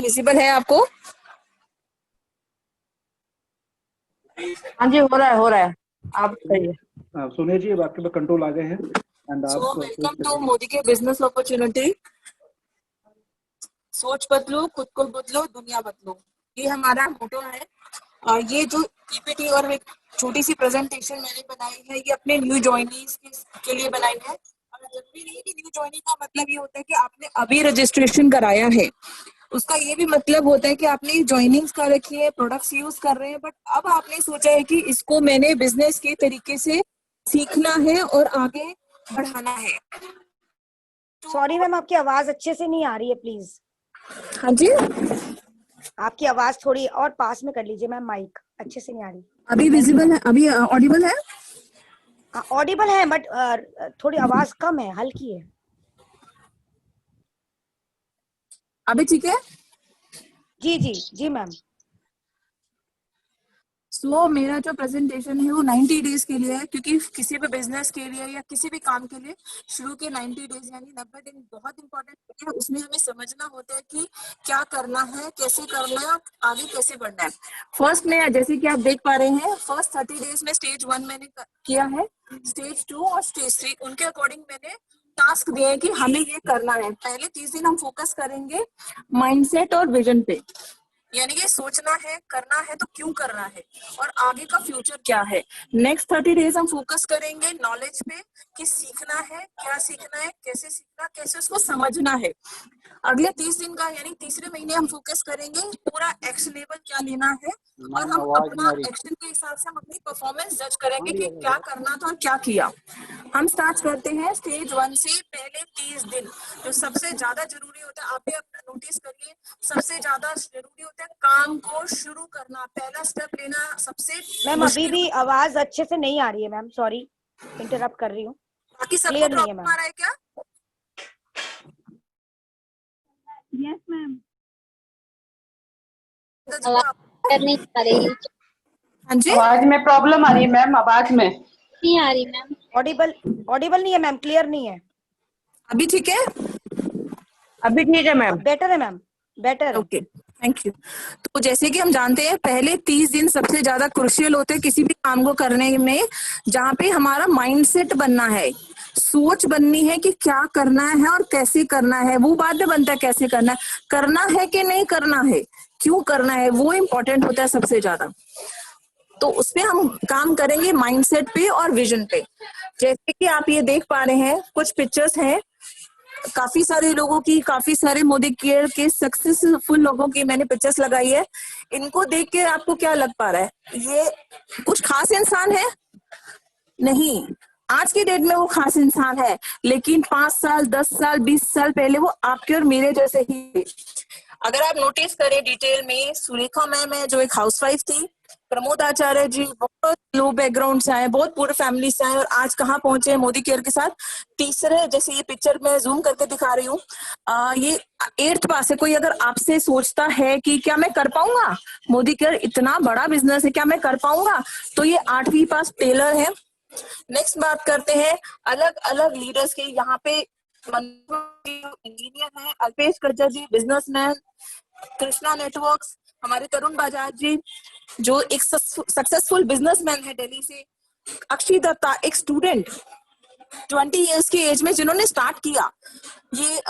Visible है आपको? हाँ जी, हो रहा है आप कहिए। सोनिया जी, अब आपके पास कंट्रोल आ गए हैं एंड आप वेलकम टू मोदी के बिजनेस अपॉर्चुनिटी। सोच बदलो, खुद को बदलो, दुनिया बदलो, ये हमारा मोटो है। और ये जो पीपीटी और एक छोटी सी प्रेजेंटेशन मैंने बनाई है, ये अपने न्यू ज्वाइनीज के लिए बनाई है। और जब भी नहीं, न्यू ज्वाइनिंग का मतलब ये होता है कि आपने अभी रजिस्ट्रेशन कराया है, उसका ये भी मतलब होता है कि आपने ज्वाइनिंग्स कर रखी है, प्रोडक्ट्स यूज कर रहे हैं, बट अब आपने सोचा है कि इसको मैंने बिजनेस के तरीके से सीखना है और आगे बढ़ाना है। सॉरी मैम, आपकी आवाज अच्छे से नहीं आ रही है, प्लीज। हाँ जी, आपकी आवाज थोड़ी और पास में कर लीजिए मैम, माइक अच्छे से नहीं आ रही। अभी विजिबल है, अभी ऑडिबल है? ऑडिबल है बट थोड़ी आवाज कम है, हल्की है। अभी ठीक है? जी जी जी मैम। सो मेरा जो प्रेजेंटेशन है वो 90 डेज के लिए है, क्योंकि किसी भी बिजनेस के लिए या किसी भी काम के लिए शुरू के 90 डेज यानी 90 दिन बहुत इंपॉर्टेंट होते हैं। उसमें हमें समझना होता है कि क्या करना है, कैसे करना है, आगे कैसे बढ़ना है। फर्स्ट में जैसे कि आप देख पा रहे हैं, फर्स्ट 30 डेज में स्टेज 1 मैंने किया है, स्टेज 2 और स्टेज 3 उनके अकॉर्डिंग मैंने टास्क दिए हैं कि हमें ये करना है। पहले 30 दिन हम फोकस करेंगे माइंडसेट और विजन पे, यानी कि सोचना है, करना है तो क्यों करना है और आगे का फ्यूचर क्या है। नेक्स्ट 30 डेज हम फोकस करेंगे नॉलेज पे कि सीखना है, क्या सीखना है, कैसे सीखना, कैसे उसको समझना है। अगले 30 दिन का यानी तीसरे महीने हम फोकस करेंगे पूरा एक्शनेबल क्या लेना है, और हम अपना एक्शन के हिसाब से हम अपनी परफॉर्मेंस जज करेंगे कि क्या करना था और क्या किया। हम स्टार्ट करते हैं स्टेज 1 से। पहले 30 दिन जो सबसे ज्यादा जरूरी होता है, आप भी अपना नोटिस करिए, सबसे ज्यादा जरूरी होता है काम को शुरू करना, पहला स्टेप लेना सबसे मैम अभी भी आवाज अच्छे से नहीं आ रही है मैम, सॉरी इंटरप्ट कर रही हूँ। बाकी सबको प्रॉब्लम आ रहा है क्या? Yes ma'am. नहीं आ रही। हाँ जी, आवाज में प्रॉब्लम आ रही है मैम, आवाज में नहीं आ रही मैम। ऑडिबल नहीं है मैम, क्लियर नहीं है। अभी ठीक है? अभी ठीक है मैम। बेटर है मैम, बेटर है। Okay, thank you. तो जैसे कि हम जानते हैं, पहले 30 दिन सबसे ज्यादा क्रुशियल होते हैं किसी भी काम को करने में, जहाँ पे हमारा माइंडसेट बनना है, सोच बननी है कि क्या करना है और कैसे करना है। वो बाद में बनता है कैसे करना है कि नहीं करना है, क्यों करना है, वो इम्पोर्टेंट होता है सबसे ज्यादा। तो उसपे हम काम करेंगे माइंडसेट पे और विजन पे। जैसे कि आप ये देख पा रहे हैं, कुछ पिक्चर्स हैं काफी सारे लोगों की, काफी सारे मोदी केयर के सक्सेसफुल लोगों की मैंने पिक्चर्स लगाई है। इनको देख के आपको क्या लग पा रहा है? ये कुछ खास इंसान है? नहीं, आज के डेट में वो खास इंसान है, लेकिन 5 साल 10 साल 20 साल पहले वो आपके और मेरे जैसे ही थे। अगर आप नोटिस करें डिटेल में, सुरेखा मैम है जो एक हाउसवाइफ थी, प्रमोद आचार्य जी बहुत लो बैकग्राउंड से आए, बहुत पूरे फैमिली से आए, और आज कहाँ पहुंचे हैं मोदी केयर के साथ। तीसरे, जैसे ये पिक्चर मैं जूम करके दिखा रही हूँ, ये 8th पास है। कोई अगर आपसे सोचता है कि क्या मैं कर पाऊंगा, मोदी केयर इतना बड़ा बिजनेस है, क्या मैं कर पाऊंगा, तो ये 8वीं पास टेलर है। नेक्स्ट बात करते हैं अलग अलग लीडर्स की। यहाँ पे इंजीनियर है, अल्पेश गज्जर जी बिजनेसमैन, कृष्णा नेटवर्क्स, हमारे तरुण बजाज जी जो एक सक्सेसफुल बिजनेसमैन है दिल्ली से, अक्षय दत्ता एक स्टूडेंट 20 इयर्स की एज में जिन्होंने स्टार्ट किया, ये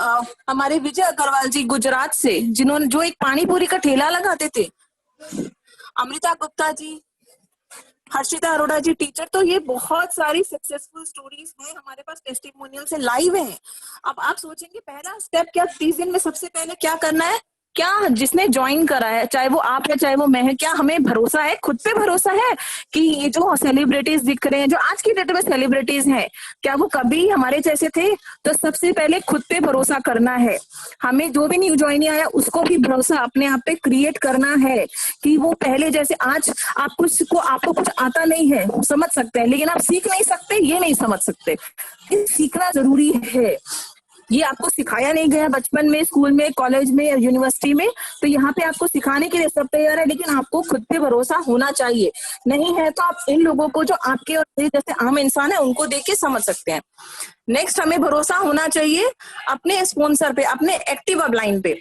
हमारे विजय अग्रवाल जी गुजरात से जिन्होंने जो एक पानी पूरी का ठेला लगाते थे, अमृता गुप्ता जी, हर्षिता अरोड़ा जी टीचर। तो ये बहुत सारी सक्सेसफुल स्टोरीज हैं हमारे पास, टेस्टिमोनियल से लाइव हैं। अब आप सोचेंगे पहला स्टेप क्या, 30 दिन में सबसे पहले क्या करना है? क्या जिसने ज्वाइन करा है, चाहे वो आप है चाहे वो मैं है, क्या हमें भरोसा है, खुद पे भरोसा है कि ये जो सेलिब्रिटीज दिख रहे हैं, जो आज की डेट में सेलिब्रिटीज हैं, क्या वो कभी हमारे जैसे थे? तो सबसे पहले खुद पे भरोसा करना है हमें। जो भी न्यू ज्वाइनी आया उसको भी भरोसा अपने आप पे क्रिएट करना है कि वो पहले जैसे, आज आपको कुछ आता नहीं है, समझ सकते हैं, लेकिन आप सीख नहीं सकते, ये नहीं समझ सकते। सीखना जरूरी है, ये आपको सिखाया नहीं गया बचपन में, स्कूल में, कॉलेज में या यूनिवर्सिटी में। तो यहाँ पे आपको सिखाने के लिए सब तैयार है, लेकिन आपको खुद पे भरोसा होना चाहिए। नहीं है तो आप इन लोगों को जो आपके और जैसे आम इंसान है उनको देख के समझ सकते हैं। नेक्स्ट, हमें भरोसा होना चाहिए अपने स्पॉन्सर पे, अपने एक्टिव अपलाइन पे,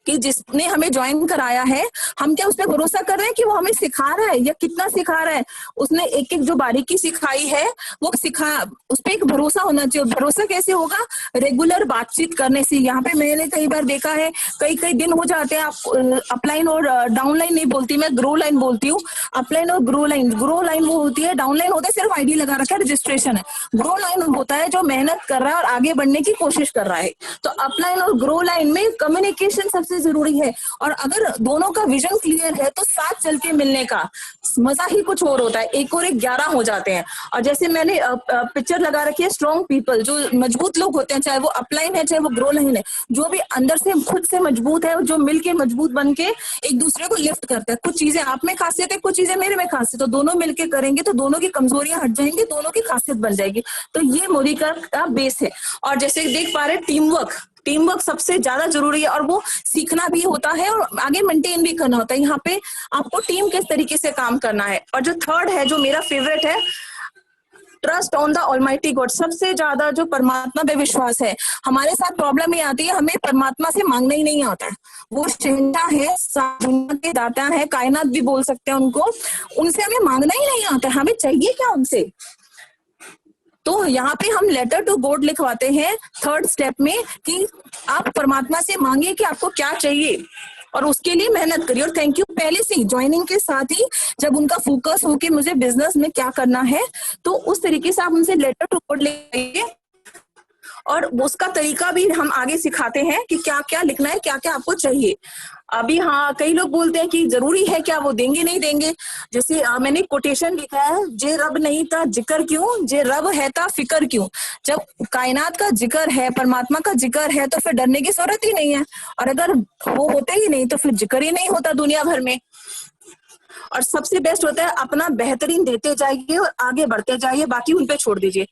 कि जिसने हमें ज्वाइन कराया है हम क्या उस पर भरोसा कर रहे हैं कि वो हमें सिखा रहा है या कितना सिखा रहा है, उसने एक एक जो बारीकी सिखाई है वो सिखा, उस पर एक भरोसा होना चाहिए। भरोसा कैसे होगा? रेगुलर बातचीत करने से। यहाँ पे मैंने कई बार देखा है, कई कई दिन हो जाते हैं, आप अपलाइन और डाउनलाइन नहीं बोलती, मैं ग्रो लाइन बोलती हूँ। अपलाइन और ग्रो लाइन वो होती है, डाउनलाइन होता है सिर्फ आईडी लगा रखा है, रजिस्ट्रेशन है। ग्रो लाइन होता है जो मेहनत कर रहा है और आगे बढ़ने की कोशिश कर रहा है। तो अपलाइन और ग्रो लाइन में कम्युनिकेशन सबसे जरूरी है, और अगर दोनों का विजन क्लियर है तो साथ चल के मिलने का मजा ही कुछ और होता है। एक और एक 11 हो जाते हैं। और जैसे मैंने पिक्चर लगा रखी है, स्ट्रॉन्ग पीपल, जो मजबूत लोग होते हैं, चाहे वो अपलाइन है चाहे वो ग्रो लाइन है, जो भी अंदर से खुद से मजबूत है, जो मिलके मजबूत बन के एक दूसरे को लिफ्ट करते हैं। कुछ चीजें आप में खासियत है, कुछ चीजें मेरे में खासियत, तो दोनों मिलके करेंगे तो दोनों की कमजोरियां हट जाएंगी, दोनों की खासियत बन जाएगी। तो ये मोरिका का बेस है। और जैसे देख पा रहे टीम वर्क सबसे ज्यादा जरूरी है, और वो सीखना भी होता है और आगे मेंटेन भी करना होता है। यहाँ पे आपको टीम किस तरीके से काम करना है। और जो थर्ड है, जो मेरा फेवरेट है, trust on the almighty God. सबसे ज्यादा जो परमात्मा पे विश्वास है। हमारे साथ प्रॉब्लम ये आती है, हमें परमात्मा से मांगना ही नहीं आता है। वो शहंशाह है, दुनिया के दाता है, कायनात भी बोल सकते हैं उनको, उनसे हमें मांगना ही नहीं आता है। हमें चाहिए क्या उनसे? तो यहाँ पे हम लेटर टू गॉड लिखवाते हैं थर्ड स्टेप में, कि आप परमात्मा से मांगिए कि आपको क्या चाहिए और उसके लिए मेहनत करिए। और थैंक यू पहले से ही ज्वाइनिंग के साथ ही जब उनका फोकस हो कि मुझे बिजनेस में क्या करना है, तो उस तरीके से आप उनसे लेटर टू गॉड लिखिए। और उसका तरीका भी हम आगे सिखाते हैं कि क्या क्या लिखना है, क्या क्या आपको चाहिए। अभी हाँ, कई लोग बोलते हैं कि जरूरी है क्या, वो देंगे नहीं देंगे। जैसे मैंने कोटेशन लिखा है, जे रब नहीं था जिक्र क्यों, जे रब है था फिक्र क्यों। जब कायनात का जिक्र है, परमात्मा का जिक्र है, तो फिर डरने की जरूरत ही नहीं है। और अगर वो होते ही नहीं तो फिर जिक्र ही नहीं होता दुनिया भर में। और सबसे बेस्ट होता है अपना बेहतरीन देते जाइए और आगे बढ़ते जाइए, बाकी उन पे छोड़ दीजिए।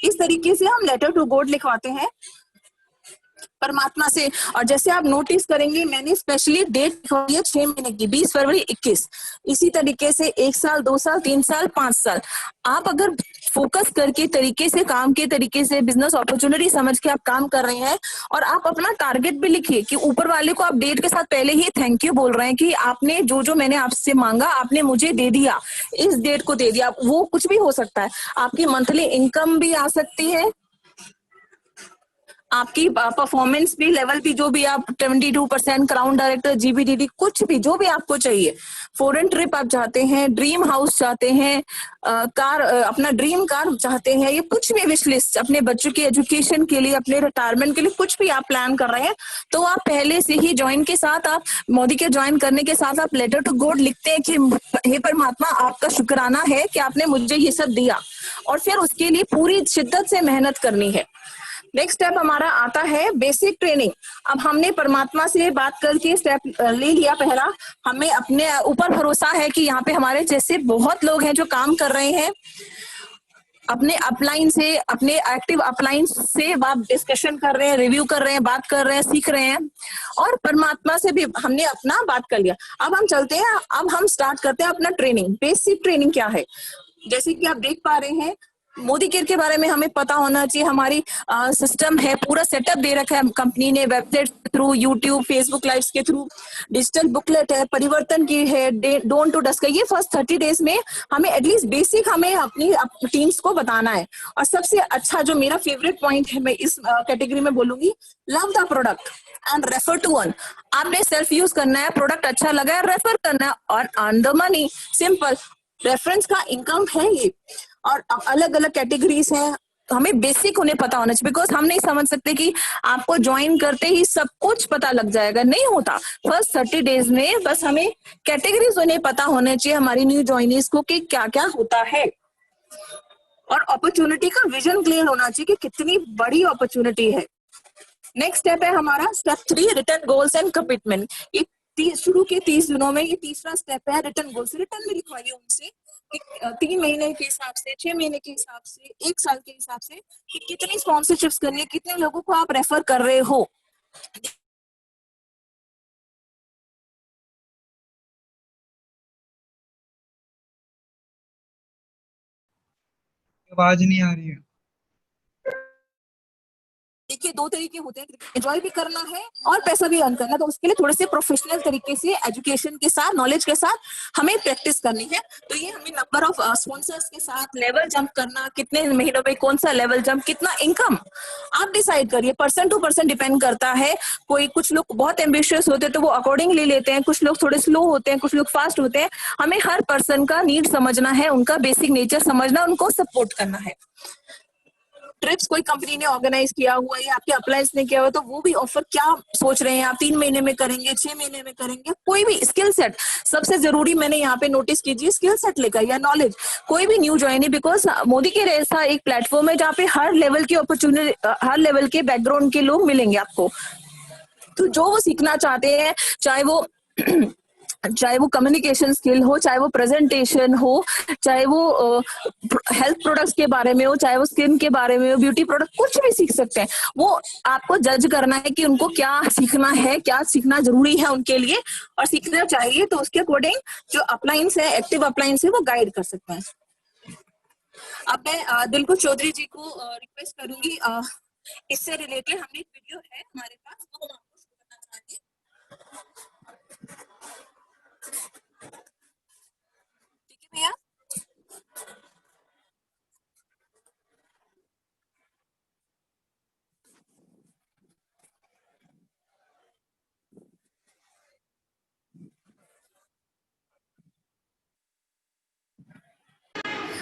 इस तरीके से हम लेटर टू गॉड लिखवाते हैं परमात्मा से। और जैसे आप नोटिस करेंगे, मैंने स्पेशली डेट लिखवाई है 6 महीने की, 20 फरवरी 21। इसी तरीके से 1 साल, 2 साल, 3 साल, 5 साल आप अगर फोकस करके तरीके से, काम के तरीके से, बिजनेस अपॉर्चुनिटी समझ के आप काम कर रहे हैं, और आप अपना टारगेट भी लिखिए कि ऊपर वाले को आप डेट के साथ पहले ही थैंक यू बोल रहे हैं कि आपने जो जो मैंने आपसे मांगा आपने मुझे दे दिया, इस डेट को दे दिया। वो कुछ भी हो सकता है, आपकी मंथली इनकम भी आ सकती है, आपकी परफॉर्मेंस भी लेवल भी, जो भी आप 22% क्राउन डायरेक्टर, जीबीडीडी, कुछ भी जो भी आपको चाहिए। फॉरेन ट्रिप आप चाहते हैं, ड्रीम हाउस चाहते हैं, कार, अपना ड्रीम कार चाहते हैं, ये कुछ भी विश लिस्ट, अपने बच्चों की एजुकेशन के लिए, अपने रिटायरमेंट के लिए कुछ भी आप प्लान कर रहे हैं, तो आप पहले से ही ज्वाइन के साथ, आप मोदी के ज्वाइन करने के साथ आप लेटर टू गॉड लिखते हैं कि हे परमात्मा, आपका शुक्राना है कि आपने मुझे ये सब दिया, और फिर उसके लिए पूरी शिद्दत से मेहनत करनी है। नेक्स्ट स्टेप हमारा आता है बेसिक ट्रेनिंग। अब हमने परमात्मा से बात करके स्टेप ले लिया पहला, हमें अपने ऊपर भरोसा है कि यहाँ पे हमारे जैसे बहुत लोग हैं जो काम कर रहे हैं, अपने अपलाइन से, अपने एक्टिव अपलाइन से आप डिस्कशन कर रहे हैं, रिव्यू कर रहे हैं, बात कर रहे हैं, सीख रहे हैं, और परमात्मा से भी हमने अपना बात कर लिया। अब हम चलते हैं, अब हम स्टार्ट करते हैं अपना ट्रेनिंग। बेसिक ट्रेनिंग क्या है? जैसे कि आप देख पा रहे हैं, मोदी केयर के बारे में हमें पता होना चाहिए। हमारी सिस्टम है, पूरा सेटअप दे रखा है कंपनी ने, वेबसाइट के थ्रू, यूट्यूब, फेसबुक लाइव्स के थ्रू, डिजिटल बुकलेट है, परिवर्तन की है, डोंट टू डस्ट का। ये फर्स्ट 30 डेज में हमें एटलीस्ट बेसिक हमें अपनी टीम्स को बताना है। और सबसे अच्छा जो मेरा फेवरेट पॉइंट है, मैं इस कैटेगरी में बोलूंगी, love the product and refer to earn. आपने सेल्फ यूज करना है, प्रोडक्ट अच्छा लगा है, रेफर करना है और earn the money. Simple, reference का इनकम है ये। और अलग अलग कैटेगरीज हैं, हमें बेसिक उन्हें पता होना चाहिए, बिकॉज हम नहीं समझ सकते कि आपको ज्वाइन करते ही सब कुछ पता लग जाएगा, नहीं होता। फर्स्ट 30 डेज में बस हमें कैटेगरीज उन्हें पता होने चाहिए, हमारी न्यू ज्वाइनीज को, कि क्या क्या होता है। और अपॉर्चुनिटी का विजन क्लियर होना चाहिए कि कितनी बड़ी अपॉर्चुनिटी है। नेक्स्ट स्टेप है हमारा step 3, return goals and commitment. ये शुरू के 30 दिनों में ये तीसरा स्टेप है, रिटर्न गोल्स। रिटर्न में लिखवाइए उनसे 3 महीने के हिसाब से, 6 महीने के हिसाब से, 1 साल के हिसाब से, कि कितनी स्पॉन्सरशिप्स करनी है, कितने लोगों को आप रेफर कर रहे हो। आवाज नहीं आ रही है। के दो तरीके होते हैं, एंजॉय भी करना है और पैसा भी अर्न करना है, तो उसके लिए थोड़े से प्रोफेशनल तरीके से एजुकेशन के साथ, नॉलेज के साथ हमें प्रैक्टिस करनी है। तो ये हमें नंबर ऑफ स्पॉन्सर्स के साथ लेवल जंप करना, कितने महीनों में कौन सा लेवल जंप, कितना इनकम आप डिसाइड करिए, पर्सन टू पर्सन डिपेंड करता है। कोई कुछ लोग बहुत एम्बिशियस होते हैं तो वो अकॉर्डिंगली लेते हैं, कुछ लोग थोड़े स्लो होते हैं, कुछ लोग फास्ट होते हैं। हमें हर पर्सन का नीड समझना है, उनका बेसिक नेचर समझना, उनको सपोर्ट करना है। ट्रिप्स कोई कंपनी ने ऑर्गेनाइज किया हुआ है या आपके अप्लायंस ने किया हुआ, तो वो भी ऑफर क्या सोच रहे हैं आप, 3 महीने में करेंगे, 6 महीने में करेंगे, कोई भी स्किल सेट सबसे जरूरी मैंने यहाँ पे नोटिस कीजिए, स्किल सेट लेकर या नॉलेज, कोई भी न्यू ज्वाइनी, बिकॉज मोदी के ऐसा एक प्लेटफॉर्म है जहाँ पे हर लेवल की अपॉर्चुनिटी, हर लेवल के बैकग्राउंड के लोग मिलेंगे आपको। तो जो वो सीखना चाहते हैं, चाहे वो कम्युनिकेशन स्किल हो, चाहे वो प्रेजेंटेशन हो, चाहे वो हेल्थ प्रोडक्ट्स के बारे में हो, चाहे वो स्किन के बारे में हो, ब्यूटी प्रोडक्ट, कुछ भी सीख सकते हैं। वो आपको जज करना है कि उनको क्या सीखना है, क्या सीखना जरूरी है उनके लिए और सीखना चाहिए, तो उसके अकॉर्डिंग जो अप्लायंस है, एक्टिव अप्लायंस है, वो गाइड कर सकते हैं। अब मैं दिलकुश चौधरी जी को रिक्वेस्ट करूंगी, इससे रिलेटेड हमने एक वीडियो है हमारे पास, वो हम आपको शो करना चाहेंगे। ठीक है भैया?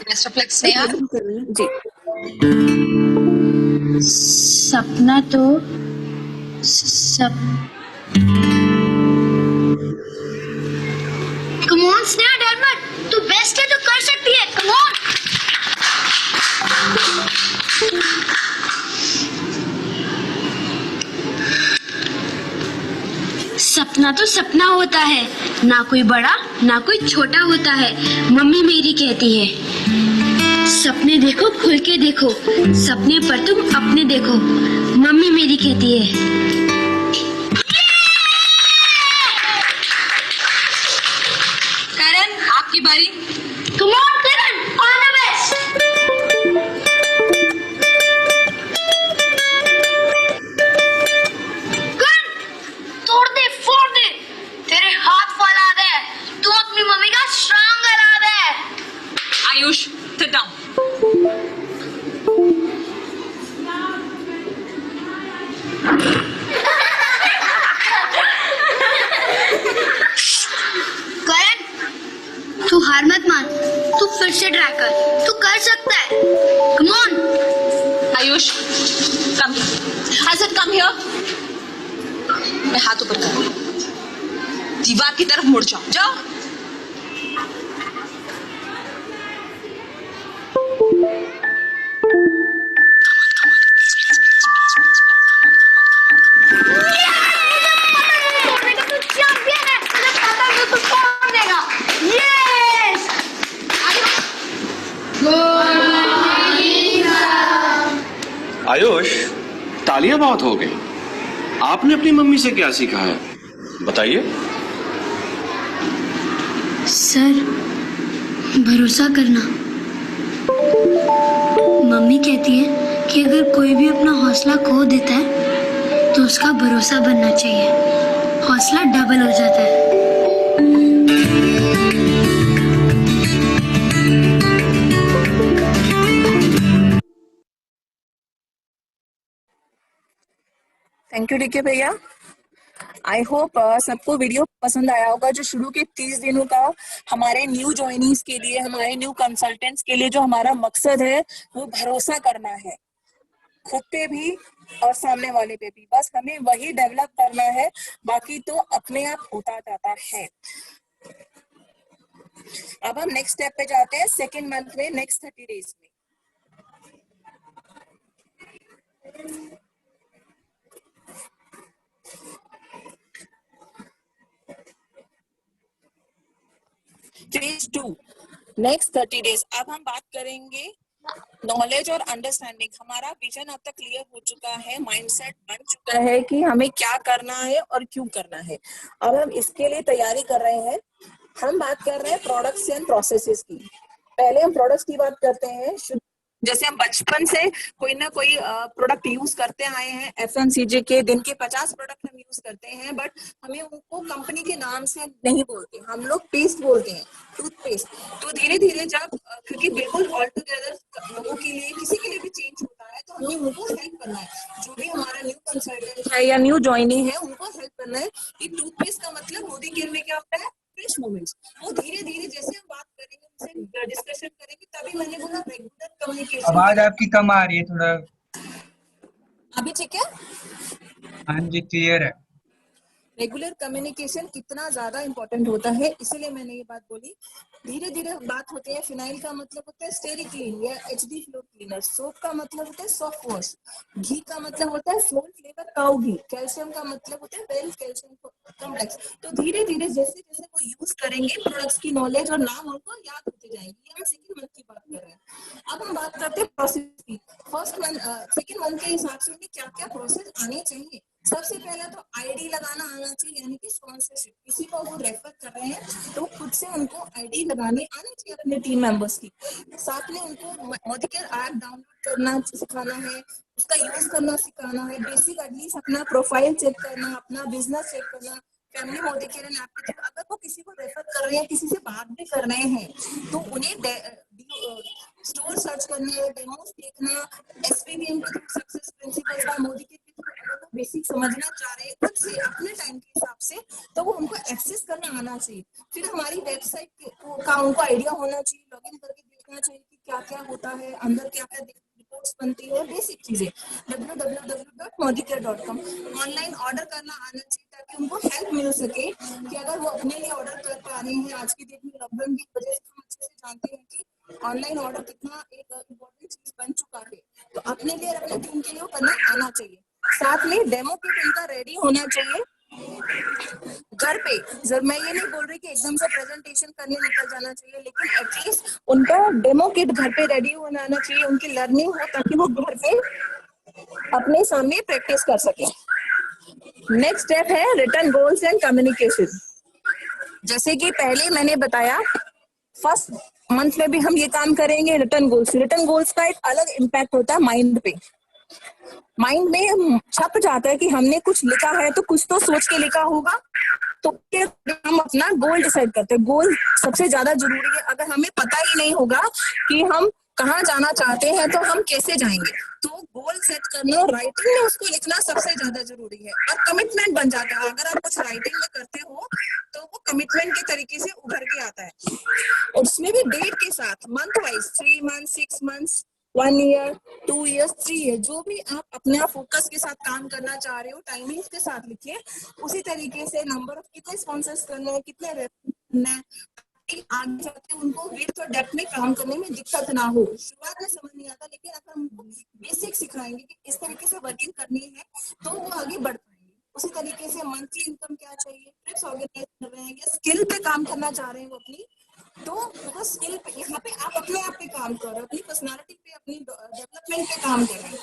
बेस्ट ऑफ लक स्नेहा जी। सपना तो सब कम ऑन स्नेहा, डर मत, तू बेस्ट है, तू कर सकती है, कम ऑन। सपना तो सपना होता है, ना कोई बड़ा ना कोई छोटा होता है, मम्मी मेरी कहती है। सपने देखो, खुल के देखो, सपने पर तुम अपने देखो, मम्मी मेरी कहती है। करण, आपकी बारी। Come on, Karan, all the best. Karan, तोड़ दे, फोड़ दे, तेरे हाथ फैला दे, तू अपनी मम्मी का स्ट्रांग करा दे। Ayush, sit down. करण, तू हार मत मान, तू फिर से ट्राई कर, तू कर सकता है, come on. Ayush, come. I said come here. मैं हाथ ऊपर कर, दीवार की तरफ मुड़ जाओ, जाओ। आयुष, तालियां बहुत हो गई। आपने अपनी मम्मी से क्या सीखा है, बताइए। सर, भरोसा करना। मम्मी कहती है कि अगर कोई भी अपना हौसला खो देता है तो उसका भरोसा बनना चाहिए, हौसला डबल हो जाता है। थैंक यू डीके भैया। आई होप सबको वीडियो पसंद आया होगा। जो शुरू के 30 दिनों का हमारे न्यू ज्वाइनीज के लिए, हमारे न्यू कंसल्टेंट्स के लिए जो हमारा मकसद है वो भरोसा करना है, खुद पे भी और सामने वाले पे भी। बस हमें वही डेवलप करना है, बाकी तो अपने आप होता जाता है। अब हम नेक्स्ट स्टेप पे जाते हैं, सेकेंड मंथ में, नेक्स्ट 30 डेज में। Phase 2, next 30 days. अब हम बात करेंगे नॉलेज और अंडरस्टैंडिंग। हमारा विजन अब तक क्लियर हो चुका है, माइंडसेट बन चुका है कि हमें क्या करना है और क्यों करना है। अब हम इसके लिए तैयारी कर रहे हैं। हम बात कर रहे हैं प्रोडक्ट्स एंड प्रोसेसेस की। पहले हम प्रोडक्ट्स की बात करते हैं। जैसे हम बचपन से कोई ना कोई प्रोडक्ट यूज करते आए हैं, एफएमसीजी के दिन के 50 प्रोडक्ट हम यूज करते हैं, बट हमें उनको कंपनी के नाम से नहीं बोलते, हम लोग पेस्ट बोलते हैं, टूथपेस्ट। तो धीरे धीरे जब क्योंकि बिल्कुल ऑल टुगेदर लोगों के लिए किसी के लिए भी चेंज होता है तो हमें उनको हेल्प करना है, जो भी हमारा न्यू कंसल्टेंट है या न्यू ज्वाइनिंग है उनको हेल्प करना है कि टूथपेस्ट का मतलब मोदी केयर में क्या होता है, फ्रेश मोमेंट्स। वो धीरे धीरे जैसे हम बात करेंगे उनसे डिस्कशन करेंगे, तभी मैंने बोला रेगुलर कम्युनिकेशन। आवाज आपकी कम आ रही है थोड़ा। अभी ठीक है? हाँ जी क्लियर है। रेगुलर कम्युनिकेशन कितना ज्यादा इंपॉर्टेंट होता है, इसीलिए मैंने ये बात बोली। धीरे धीरे बात होती है, फिनाइल का मतलब होता है स्टेरी क्लीन या एचडी फ्लोर क्लीनर, सोप का मतलब होता है सॉफ्ट वॉश, घी का मतलब होता है सोल फ्लेवर काऊ घी, कैल्शियम का मतलब होता है वेल कैल्शियम कॉम्प्लेक्स। तो धीरे धीरे जैसे जैसे वो यूज करेंगे प्रोडक्ट्स की नॉलेज और नाम उनको याद होते जाएंगे। ये हम सेकंड मंथ की बात कर रहे हैं। अब हम बात करते हैं प्रोसेस की। फर्स्ट मंथ सेकंड मंथ के हिसाब से उन्हें क्या क्या प्रोसेस आने चाहिए। सबसे पहले तो आईडी लगाना आना चाहिए, यानी कि स्पॉन्सरशिप, किसी को वो रेफर कर रहे हैं तो खुद से उनको आईडी लगाने आना चाहिए अपने टीम मेंबर्स की। साथ में उनको मोदी केयर ऐप डाउनलोड करना सिखाना है, उसका यूज करना सिखाना है, बेसिक एटलीस्ट अपना प्रोफाइल चेक करना, अपना बिजनेस चेक करना, फैमिली मोदी केयर ऐप पे। अगर वो किसी को रेफर कर रहे हैं, किसी से बात भी कर रहे हैं, तो उन्हें स्टोर सर्च करना, डेमोस देखना, एसपीबीएम के through success principles by Modicare के थ्रू अगर वो बेसिक समझना चाह रहे हैं खुद से अपने टाइम के हिसाब से, तो वो उनको एक्सेस करना आना चाहिए। फिर हमारी वेबसाइट का उनको आइडिया होना चाहिए, लॉगिन करके देखना चाहिए कि क्या क्या होता है अंदर, क्या क्या रिपोर्ट्स बनती है, बेसिक चीजें। www.modicare.com ऑनलाइन ऑर्डर करना आना चाहिए ताकि उनको हेल्प मिल सके कि अगर वो अपने लिए ऑर्डर कर पा रहे हैं आज की डेट में लॉकडाउन की वजह से, हम अच्छे से जानते हैं कि ऑनलाइन ऑर्डर कितना एक इम्पोर्टेंट चीज बन चुका है, तो अपने लिए और अपने टीम के लिए वो करना आना चाहिए। साथ में डेमो किट उनका रेडी होना चाहिए घर पे। जब मैं ये नहीं बोल रही कि एकदम से प्रेजेंटेशन करने निकल जाना चाहिए, लेकिन एटलीस्ट उनका डेमो किट घर पे रेडी होना चाहिए, उनकी लर्निंग हो ताकि वो घर पे अपने सामने प्रैक्टिस कर सके। नेक्स्ट स्टेप है रिटन गोल्स एंड कम्युनिकेशन। जैसे कि पहले मैंने बताया फर्स्ट मंथ में भी हम ये काम करेंगे रिटर्न गोल्स। रिटर्न गोल्स का एक अलग इम्पैक्ट होता है माइंड पे। माइंड में छप जाता है कि हमने कुछ लिखा है तो कुछ तो सोच के लिखा होगा, तो हम अपना गोल डिसाइड करते हैं। गोल सबसे ज्यादा जरूरी है। अगर हमें पता ही नहीं होगा कि हम कहाँ जाना चाहते हैं तो हम कैसे जाएंगे। तो गोल सेट करना और राइटिंग में उसको लिखना सबसे ज्यादा जरूरी है और कमिटमेंट बन जाता है। अगर आप कुछ राइटिंग में करते हो तो वो कमिटमेंट के तरीके से उभर के आता है, और उसमें भी डेट के साथ, month wise, 3 months, 6 months, 1 year, 2 years, 3 years, जो भी आप अपने फोकस के साथ काम करना चाह रहे हो टाइमिंग्स के साथ लिखिए। उसी तरीके से नंबर ऑफ कितने स्पॉन्सर्स करना है, कितने रेफर करना है, आगे जाके उनको विड्थ और डेप्थ में काम करने में दिक्कत ना हो। शुरुआत में समझ नहीं आता, लेकिन अगर हम बेसिक सिखाएंगे कि इस तरीके से वर्किंग करनी है तो वो आगे बढ़ पाएंगे। उसी तरीके से मंथली इनकम क्या चाहिए, ट्रिप्स ऑर्गेनाइज कर रहे हैं या स्किल पे काम करना चाह रहे हैं वो अपनी, तो वो स्किल पे यहाँ पे आप अपने आप पे काम कर रहे हो, अपनी पर्सनालिटी पे, अपनी डेवलपमेंट पे काम कर रहे हैं।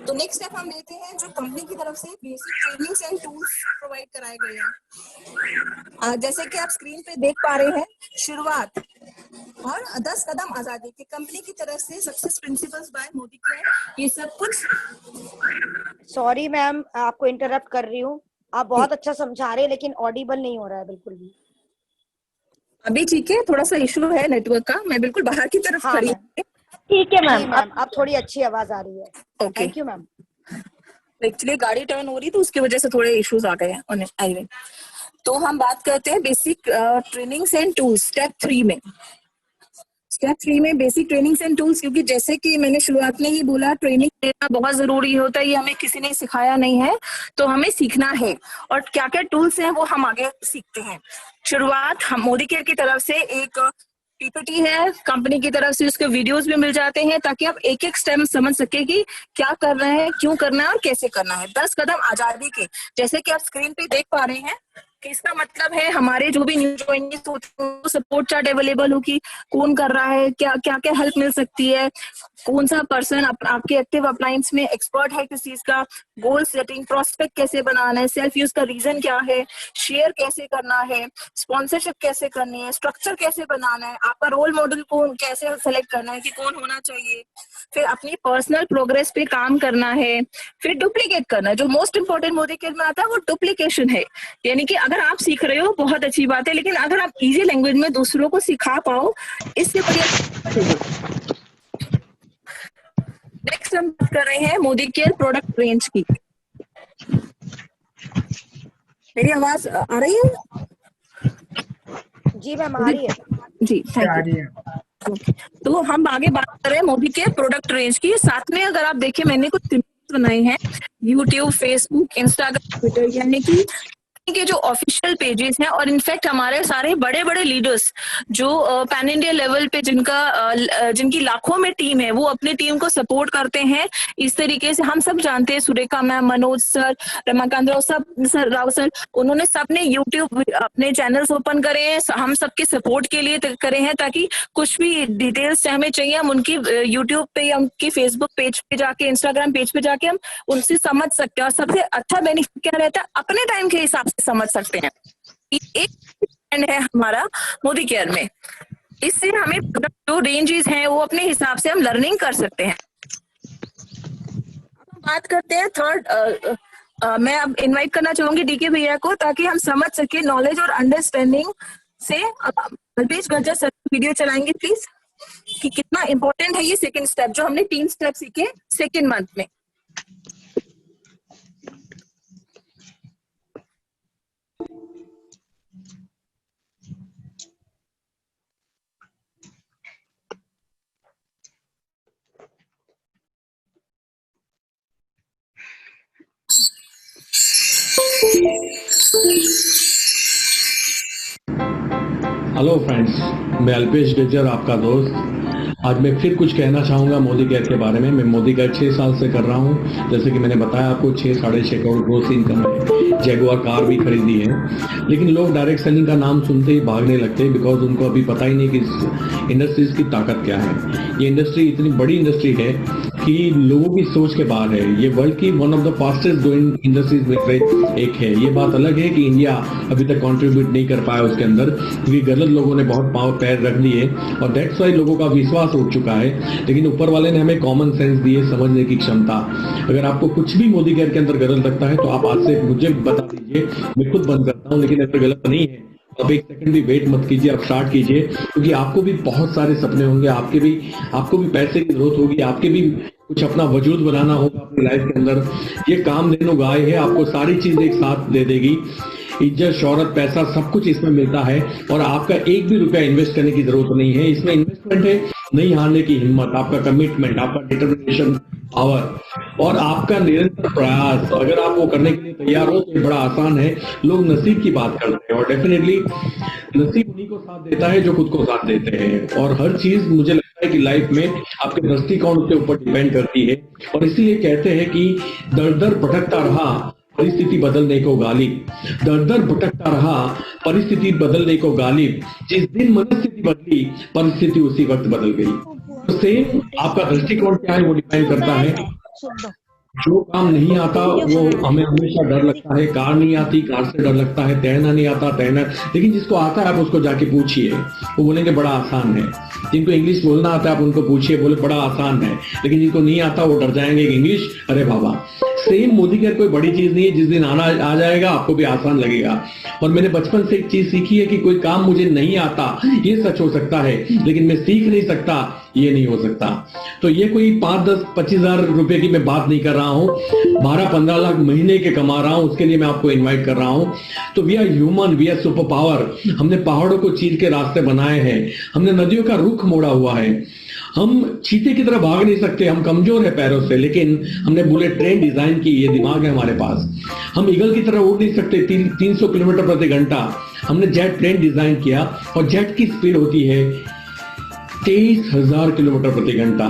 तो नेक्स्ट स्टेप हम लेते हैं जो कंपनी की तरफ से basic trainings and tools provide कराए गए हैं। जैसे कि आप स्क्रीन पे देख पा रहे हैं, शुरुआत और 10 कदम आजादी की कंपनी की तरफ से success principles by Modicare, ये सब कुछ। सॉरी मैम, आपको इंटरप्ट कर रही हूँ। आप बहुत अच्छा समझा रहे हैं लेकिन ऑडिबल नहीं हो रहा है बिल्कुल भी। अभी ठीक है? थोड़ा सा इशू है नेटवर्क का, मैं बिल्कुल बाहर की तरफ खड़ी हूँ। ठीक है मैम, अब थोड़ी अच्छी आवाज आ रही है। Okay, thank you ma'am. Actually गाड़ी टर्न हो रही तो उसकी वजह से थोड़े इश्यूज आ गए हैं। तो हम बात करते हैं basic trainings and tools step 3 में। स्टेप 3 में बेसिक ट्रेनिंग्स एंड टूल्स, क्योंकि जैसे कि मैंने शुरुआत में ही बोला ट्रेनिंग देना बहुत जरूरी होता है। ये हमें किसी ने सिखाया नहीं है, तो हमें सीखना है, और क्या क्या टूल्स हैं वो हम आगे सीखते हैं। शुरुआत हम मोदी केयर की तरफ से एक पीपीटी है, कंपनी की तरफ से उसके वीडियोस भी मिल जाते हैं ताकि आप एक एक स्टेप समझ सके कि क्या कर रहे हैं, क्यों करना है और कैसे करना है। 10 कदम आजादी के, जैसे कि आप स्क्रीन पे देख पा रहे हैं कि इसका मतलब है हमारे जो भी न्यू ज्वाइनिंग होते हैं सपोर्ट चार्ट अवेलेबल हो कि कौन कर रहा है, क्या क्या क्या हेल्प मिल सकती है, कौन सा पर्सन आपके एक्टिव अप्लायंस में एक्सपर्ट है किस चीज का, गोल सेटिंग, प्रोस्पेक्ट कैसे बनाना है, सेल्फ यूज का रीजन क्या है, शेयर कैसे करना है, स्पॉन्सरशिप कैसे करनी है, स्ट्रक्चर कैसे बनाना है, आपका रोल मॉडल कौन कैसे सेलेक्ट करना है कि कौन होना चाहिए, फिर अपनी पर्सनल प्रोग्रेस पे काम करना है, फिर डुप्लीकेट करना है। जो मोस्ट इंपॉर्टेंट मोदी केयर में आता है वो डुप्लीकेशन है, यानी कि अगर आप सीख रहे हो बहुत अच्छी बात है, लेकिन अगर आप इजी लैंग्वेज में दूसरों को सिखा पाओ इससे बढ़िया। नेक्स्ट हम बात कर रहे हैं मोदी केयर प्रोडक्ट रेंज की। मेरी आवाज आ रही है? जी मैम आ रही है। जी आ थैंक रही यू। है। तो हम आगे बात कर रहे हैं मोदी केयर प्रोडक्ट रेंज की। साथ में अगर आप देखिए मैंने कुछ सिम्बल्स बनाए हैं, यूट्यूब, फेसबुक, इंस्टाग्राम, ट्विटर, यानी कि के जो ऑफिशियल पेजेस हैं, और इनफैक्ट हमारे सारे बड़े बड़े लीडर्स जो पैन इंडिया लेवल पे जिनकी लाखों में टीम है, वो अपनी टीम को सपोर्ट करते हैं इस तरीके से। हम सब जानते हैं, Surekha ma'am, Manoj sir, Ramakant Rao Rao sir, उन्होंने सबने यूट्यूब अपने चैनल्स ओपन करे हैं, हम सबके सपोर्ट के लिए करे हैं, ताकि कुछ भी डिटेल्स हमें चाहिए हम उनकी यूट्यूब पे या उनकी फेसबुक पेज पे जाके, इंस्टाग्राम पेज पे जाके हम उनसे समझ सकते हैं। और सबसे अच्छा बेनिफिट क्या रहता है, अपने टाइम के हिसाब से समझ सकते हैं। एक ट्रेंड है हमारा मोदी केयर में, इससे हमें जो रेंजेस हैं वो अपने हिसाब से हम लर्निंग कर सकते हैं। अब हम बात करते हैं थर्ड। मैं अब इनवाइट करना चाहूंगी डीके भैया को, ताकि हम समझ सके नॉलेज और अंडरस्टैंडिंग से। अल्पेश गज्जर सर वीडियो चलाएंगे प्लीज, कि कितना इंपॉर्टेंट है ये सेकंड स्टेप, जो हमने 3 स्टेप सीखे सेकंड मंथ में। हेलो फ्रेंड्स, मैं अल्पेश गज्जर आपका दोस्त। आज मैं फिर कुछ कहना चाहूँगा मोदी केयर के बारे में। मैं मोदी केयर 6 साल से कर रहा हूँ। जैसे कि मैंने बताया आपको, 6-6.5 करोड़ ग्रोस इनकम है, जैगुआर कार भी खरीदी है। लेकिन लोग डायरेक्ट सेलिंग का नाम सुनते ही भागने लगते हैं, बिकॉज उनको अभी पता ही नहीं कि इस इंडस्ट्रीज की ताकत क्या है। ये इंडस्ट्री इतनी बड़ी इंडस्ट्री है कि लोगों की सोच के बाहर है। ये वर्ल्ड की one of the fastest growing industries में से एक है। ये बात अलग है कि इंडिया अभी तक कंट्रीब्यूट नहीं कर पाया उसके अंदर, क्योंकि गलत लोगों ने बहुत पावर पैर रख दिए, और दैट्स वाई लोगों का विश्वास उठ चुका है। लेकिन ऊपर वाले ने हमें कॉमन सेंस दिए, समझने की क्षमता। अगर आपको कुछ भी मोदी केयर के अंदर गलत लगता है तो आप आज से मुझे बता दीजिए, मैं खुद बंद करता हूँ। लेकिन अगर गलत नहीं है अब 1 सेकंड भी वेट मत कीजिए, आप स्टार्ट कीजिए, क्योंकि आपको भी बहुत सारे सपने होंगे, आपको भी पैसे की जरूरत होगी, आपके भी कुछ अपना वजूद बनाना होगा अपनी लाइफ के अंदर। ये कामधेनु गाय है, आपको सारी चीज एक साथ दे देगी। इज्जत, शौहरत, पैसा सब कुछ इसमें मिलता है, और आपका 1 भी रुपया इन्वेस्ट करने की जरूरत नहीं है। इसमें इन्वेस्टमेंट है नहीं हारने की हिम्मत, आपका कमिटमेंट, आपका डिटर्मिनेशन पावर, और आपका निरंतर प्रयास। अगर आप वो करने के लिए तैयार हो तो ये बड़ा आसान है। लोग नसीब की बात करते हैं, और डेफिनेटली नसीब उन्हीं को साथ देता है जो खुद को साथ देते हैं। और हर चीज मुझे लगता है कि लाइफ में आपके दृष्टिकोण के ऊपर डिपेंड करती है, और इसीलिए कहते हैं कि दर दर भटकता रहा परिस्थिति बदलने को गालिब, दर दर भटकता रहा परिस्थिति बदलने को गालिब, जिस दिन मनस्थिति बदली परिस्थिति उसी वक्त बदल गई। तो सेम आपका दृष्टिकोण क्या है वो डिपेंड करता है। जो काम नहीं आता वो हमें हमेशा डर लगता है, कार नहीं आती कार से डर लगता है, तैरना नहीं आता तैरना, लेकिन जिसको आता है आप उसको जाके पूछिए, वो बोलेंगे बड़ा आसान है। जिनको इंग्लिश बोलना आता है आप उनको पूछिए, बोले बड़ा आसान है। लेकिन जिनको नहीं आता वो डर जाएंगे इंग्लिश, अरे बाबा। सेम मोदी केयर कोई बड़ी चीज नहीं है, जिस दिन आ जाएगा आपको भी आसान लगेगा। और मैंने बचपन से एक चीज सीखी है कि कोई काम मुझे नहीं आता ये सच हो सकता है, लेकिन मैं सीख नहीं सकता ये नहीं हो सकता। तो ये कोई 5, 10, 25 हजार रुपए की मैं बात नहीं कर रहा हूँ, 12-15 लाख महीने के कमा रहा हूँ, उसके लिए मैं आपको इन्वाइट कर रहा हूँ। तो we are human, we are super power. हमने पहाड़ों को चीर के रास्ते बनाए हैं, हमने नदियों का रुख मोड़ा हुआ है। हम चीते की तरह भाग नहीं सकते, हम कमजोर है पैरों से, लेकिन हमने बुलेट ट्रेन डिजाइन की, ये दिमाग है हमारे पास। हम ईगल की तरह उड़ नहीं सकते 300 किलोमीटर प्रति घंटा, हमने जेट प्लेन डिजाइन किया, और जेट की स्पीड होती है 23,000 किलोमीटर प्रति घंटा।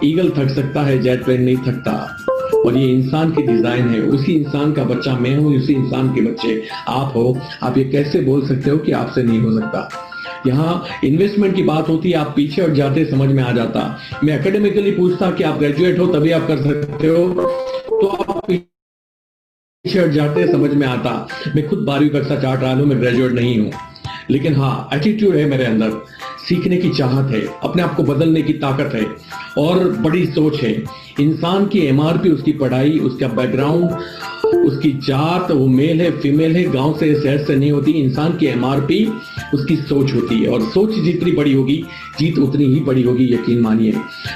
ईगल थक सकता है, जेट प्लेन नहीं थकता। और ये इंसान की डिजाइन है, उसी इंसान का बच्चा मैं हूं, उसी इंसान के बच्चे आप हो। आप ये कैसे बोल सकते हो कि आपसे नहीं हो सकता? यहाँ इन्वेस्टमेंट की बात होती है, आप पीछे हट जाते, समझ में आ जाता। मैं एकेडमिकली पूछता कि आप ग्रेजुएट हो तभी आप कर सकते हो, तो आप पीछे हट जाते, समझ में आता। मैं खुद 12वीं कक्षा चार्ट रहा हूं, मैं ग्रेजुएट नहीं हूं, लेकिन हाँ एटीट्यूड है मेरे अंदर, सीखने की चाहत है, अपने आप को बदलने की ताकत है और बड़ी सोच है। इंसान की एमआरपी, उसकी पढ़ाई, उसका बैकग्राउंड, उसकी जात, वो मेल है फीमेल है, गांव से शहर से नहीं होती। इंसान की एमआरपी उसकी सोच होती है, और सोच जितनी बड़ी होगी जीत उतनी ही बड़ी होगी, यकीन मानिए।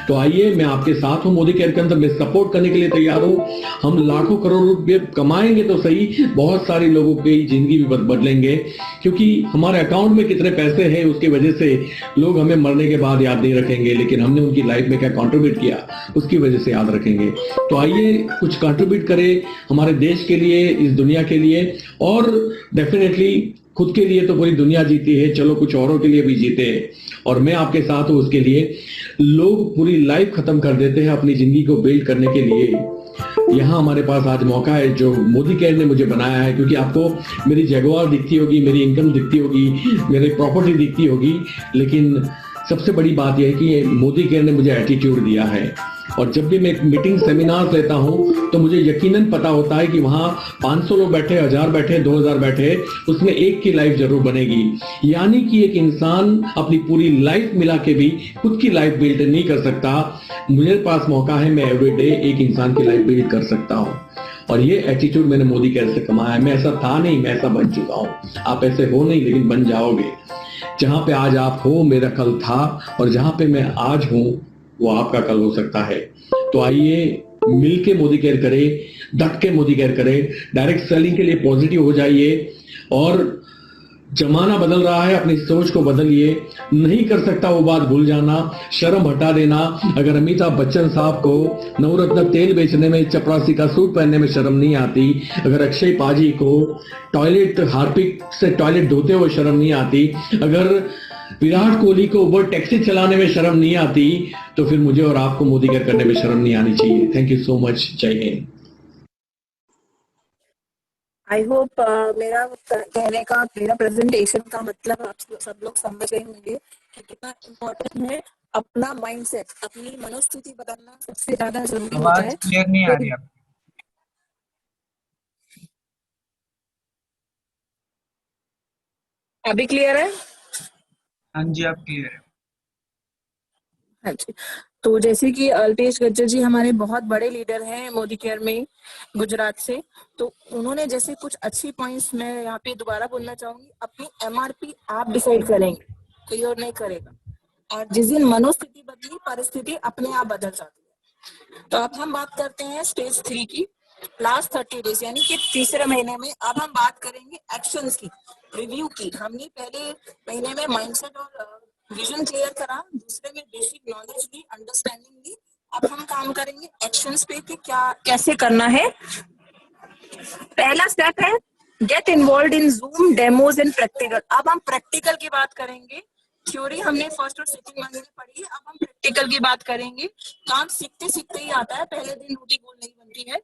तो आइए, मैं आपके साथ हूं मोदी केयर के अंदर, मैं सपोर्ट करने के लिए तैयार हूं। हम लाखों करोड़ रुपए कमाएंगे तो सही, बहुत सारे लोगों की जिंदगी भी बदलेंगे, क्योंकि हमारे अकाउंट में कितने पैसे हैं उसकी वजह से लोग हमें मरने के बाद याद नहीं रखेंगे, लेकिन हमने उनकी लाइफ में क्या कंट्रीब्यूट किया उसकी वजह से याद रखेंगे। तो आइए कुछ कंट्रीब्यूट करें हमारे देश के लिए, इस दुनिया के लिए, और डेफिनेटली खुद के लिए तो पूरी दुनिया जीती है, चलो कुछ औरों के लिए भी जीते हैं, और मैं आपके साथ हूं उसके लिए। लोग पूरी लाइफ खत्म कर देते हैं अपनी जिंदगी को बिल्ड करने के लिए। यहाँ हमारे पास आज मौका है जो मोदी केयर ने मुझे बनाया है, क्योंकि आपको मेरी जगुआर दिखती होगी, मेरी इनकम दिखती होगी, मेरी प्रॉपर्टी दिखती होगी, लेकिन सबसे बड़ी बात यह है कि मोदी केयर ने मुझे एटीट्यूड दिया है। और जब भी मैं मीटिंग सेमिनार लेता हूं तो मुझे यकीनन पता होता है कि वहां 500 लोग बैठे, 1000 बैठे, 2000 बैठे, उसमें एक की लाइफ जरूर बनेगी। यानी कि एक इंसान अपनी पूरी लाइफ मिला के भी खुद की लाइफ बिल्ड नहीं कर सकता। मेरे पास मौका है, मैं एवरीडे एक इंसान की लाइफ बिल्ड कर सकता हूं, और ये एटीट्यूड मैंने मोदी केयर से कमाया है। मैं ऐसा था नहीं, मैं ऐसा बन चुका हूं। आप ऐसे हो नहीं, लेकिन बन जाओगे। जहां पे आज आप हो मेरा कल था, और जहां पे मैं आज हूं वो आपका कल हो सकता है। तो आइए मिलके मोदी केयर करें, डट के मोदी केयर करें, डायरेक्ट सेलिंग के लिए पॉजिटिव हो जाइए। और जमाना बदल रहा है, अपनी सोच को बदलिए। नहीं कर सकता वो बात भूल जाना, शर्म हटा देना। अगर अमिताभ बच्चन साहब को नवरत्न तेल बेचने में, चपरासी का सूट पहनने में शर्म नहीं आती, अगर अक्षय पाजी को टॉयलेट हार्पिक से टॉयलेट धोते हुए शर्म नहीं आती, अगर विराट कोहली को उबर टैक्सी चलाने में शर्म नहीं आती, तो फिर मुझे और आपको मोदी केयर करने में शर्म नहीं आनी चाहिए। Thank you so much. जय हिंद। आई होप मेरा कहने का, मेरा प्रेजेंटेशन का मतलब आप सब लोग समझ गए होंगे कि कितना इम्पोर्टेंट है अपना माइंडसेट, अपनी मनोस्थिति बदलना सबसे ज्यादा जरूरी होता है। आवाज क्लियर नहीं आ रही है। अभी क्लियर है? हाँ जी, आप क्लियर है। हाँ जी। तो जैसे कि अल्पेश गज्जर जी हमारे बहुत बड़े लीडर हैं मोदी केयर में, गुजरात से, तो उन्होंने जैसे कुछ अच्छी पॉइंट्स मैं यहाँ पे दोबारा बोलना चाहूंगी। अपनी एमआरपी आप डिसाइड करेंगे, कोई और नहीं करेगा। और जिस दिन मनोस्थिति बदली, परिस्थिति अपने आप बदल जाती है। तो अब हम बात करते हैं स्टेज 3 की, लास्ट 30 डेज यानी कि तीसरे महीने में। अब हम बात करेंगे एक्शंस की, रिव्यू की। हमने पहले महीने में माइंडसेट और विजन क्लियर करा, दूसरे में बेसिक नॉलेज ली, अंडरस्टैंडिंग ली। अब हम काम करेंगे एक्शंस पे कि क्या कैसे करना है। पहला स्टेप है get involve in zoom demos and practical. अब हम प्रैक्टिकल की बात करेंगे। थ्योरी हमने फर्स्ट और सेकंड महीने में पढ़ी है, अब हम प्रैक्टिकल की बात करेंगे। काम सीखते सीखते ही आता है, पहले दिन रोटी गोल नहीं बनती है।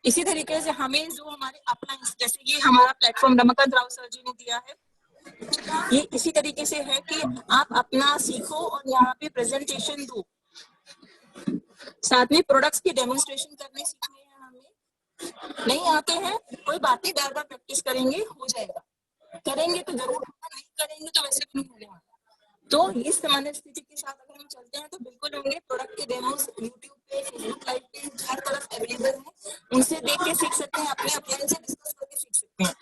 इसी तरीके से हमें जो हमारे अपना, जैसे ये हमारा प्लेटफॉर्म रमाकांत राव सर जी ने दिया है, ये इसी तरीके से है कि आप अपना सीखो और यहाँ पे प्रेजेंटेशन दो। साथ में प्रोडक्ट्स की डेमोन्स्ट्रेशन करने सीखने हैं हमें। नहीं आते हैं कोई बात नहीं, बार बार प्रैक्टिस करेंगे, हो जाएगा। करेंगे तो जरूर होगा, नहीं करेंगे तो वैसे भी नहीं होने वाला। तो इस सामान्य स्थिति के साथ अगर हम चलते हैं तो बिल्कुल होंगे। प्रोडक्ट के डेमोस यूट्यूब पे, फेसबुक लाइव पे हर तरफ अवेलेबल है, उनसे देख के सीख सकते हैं, अपने अपने से डिस्कस करके सीख सकते हैं।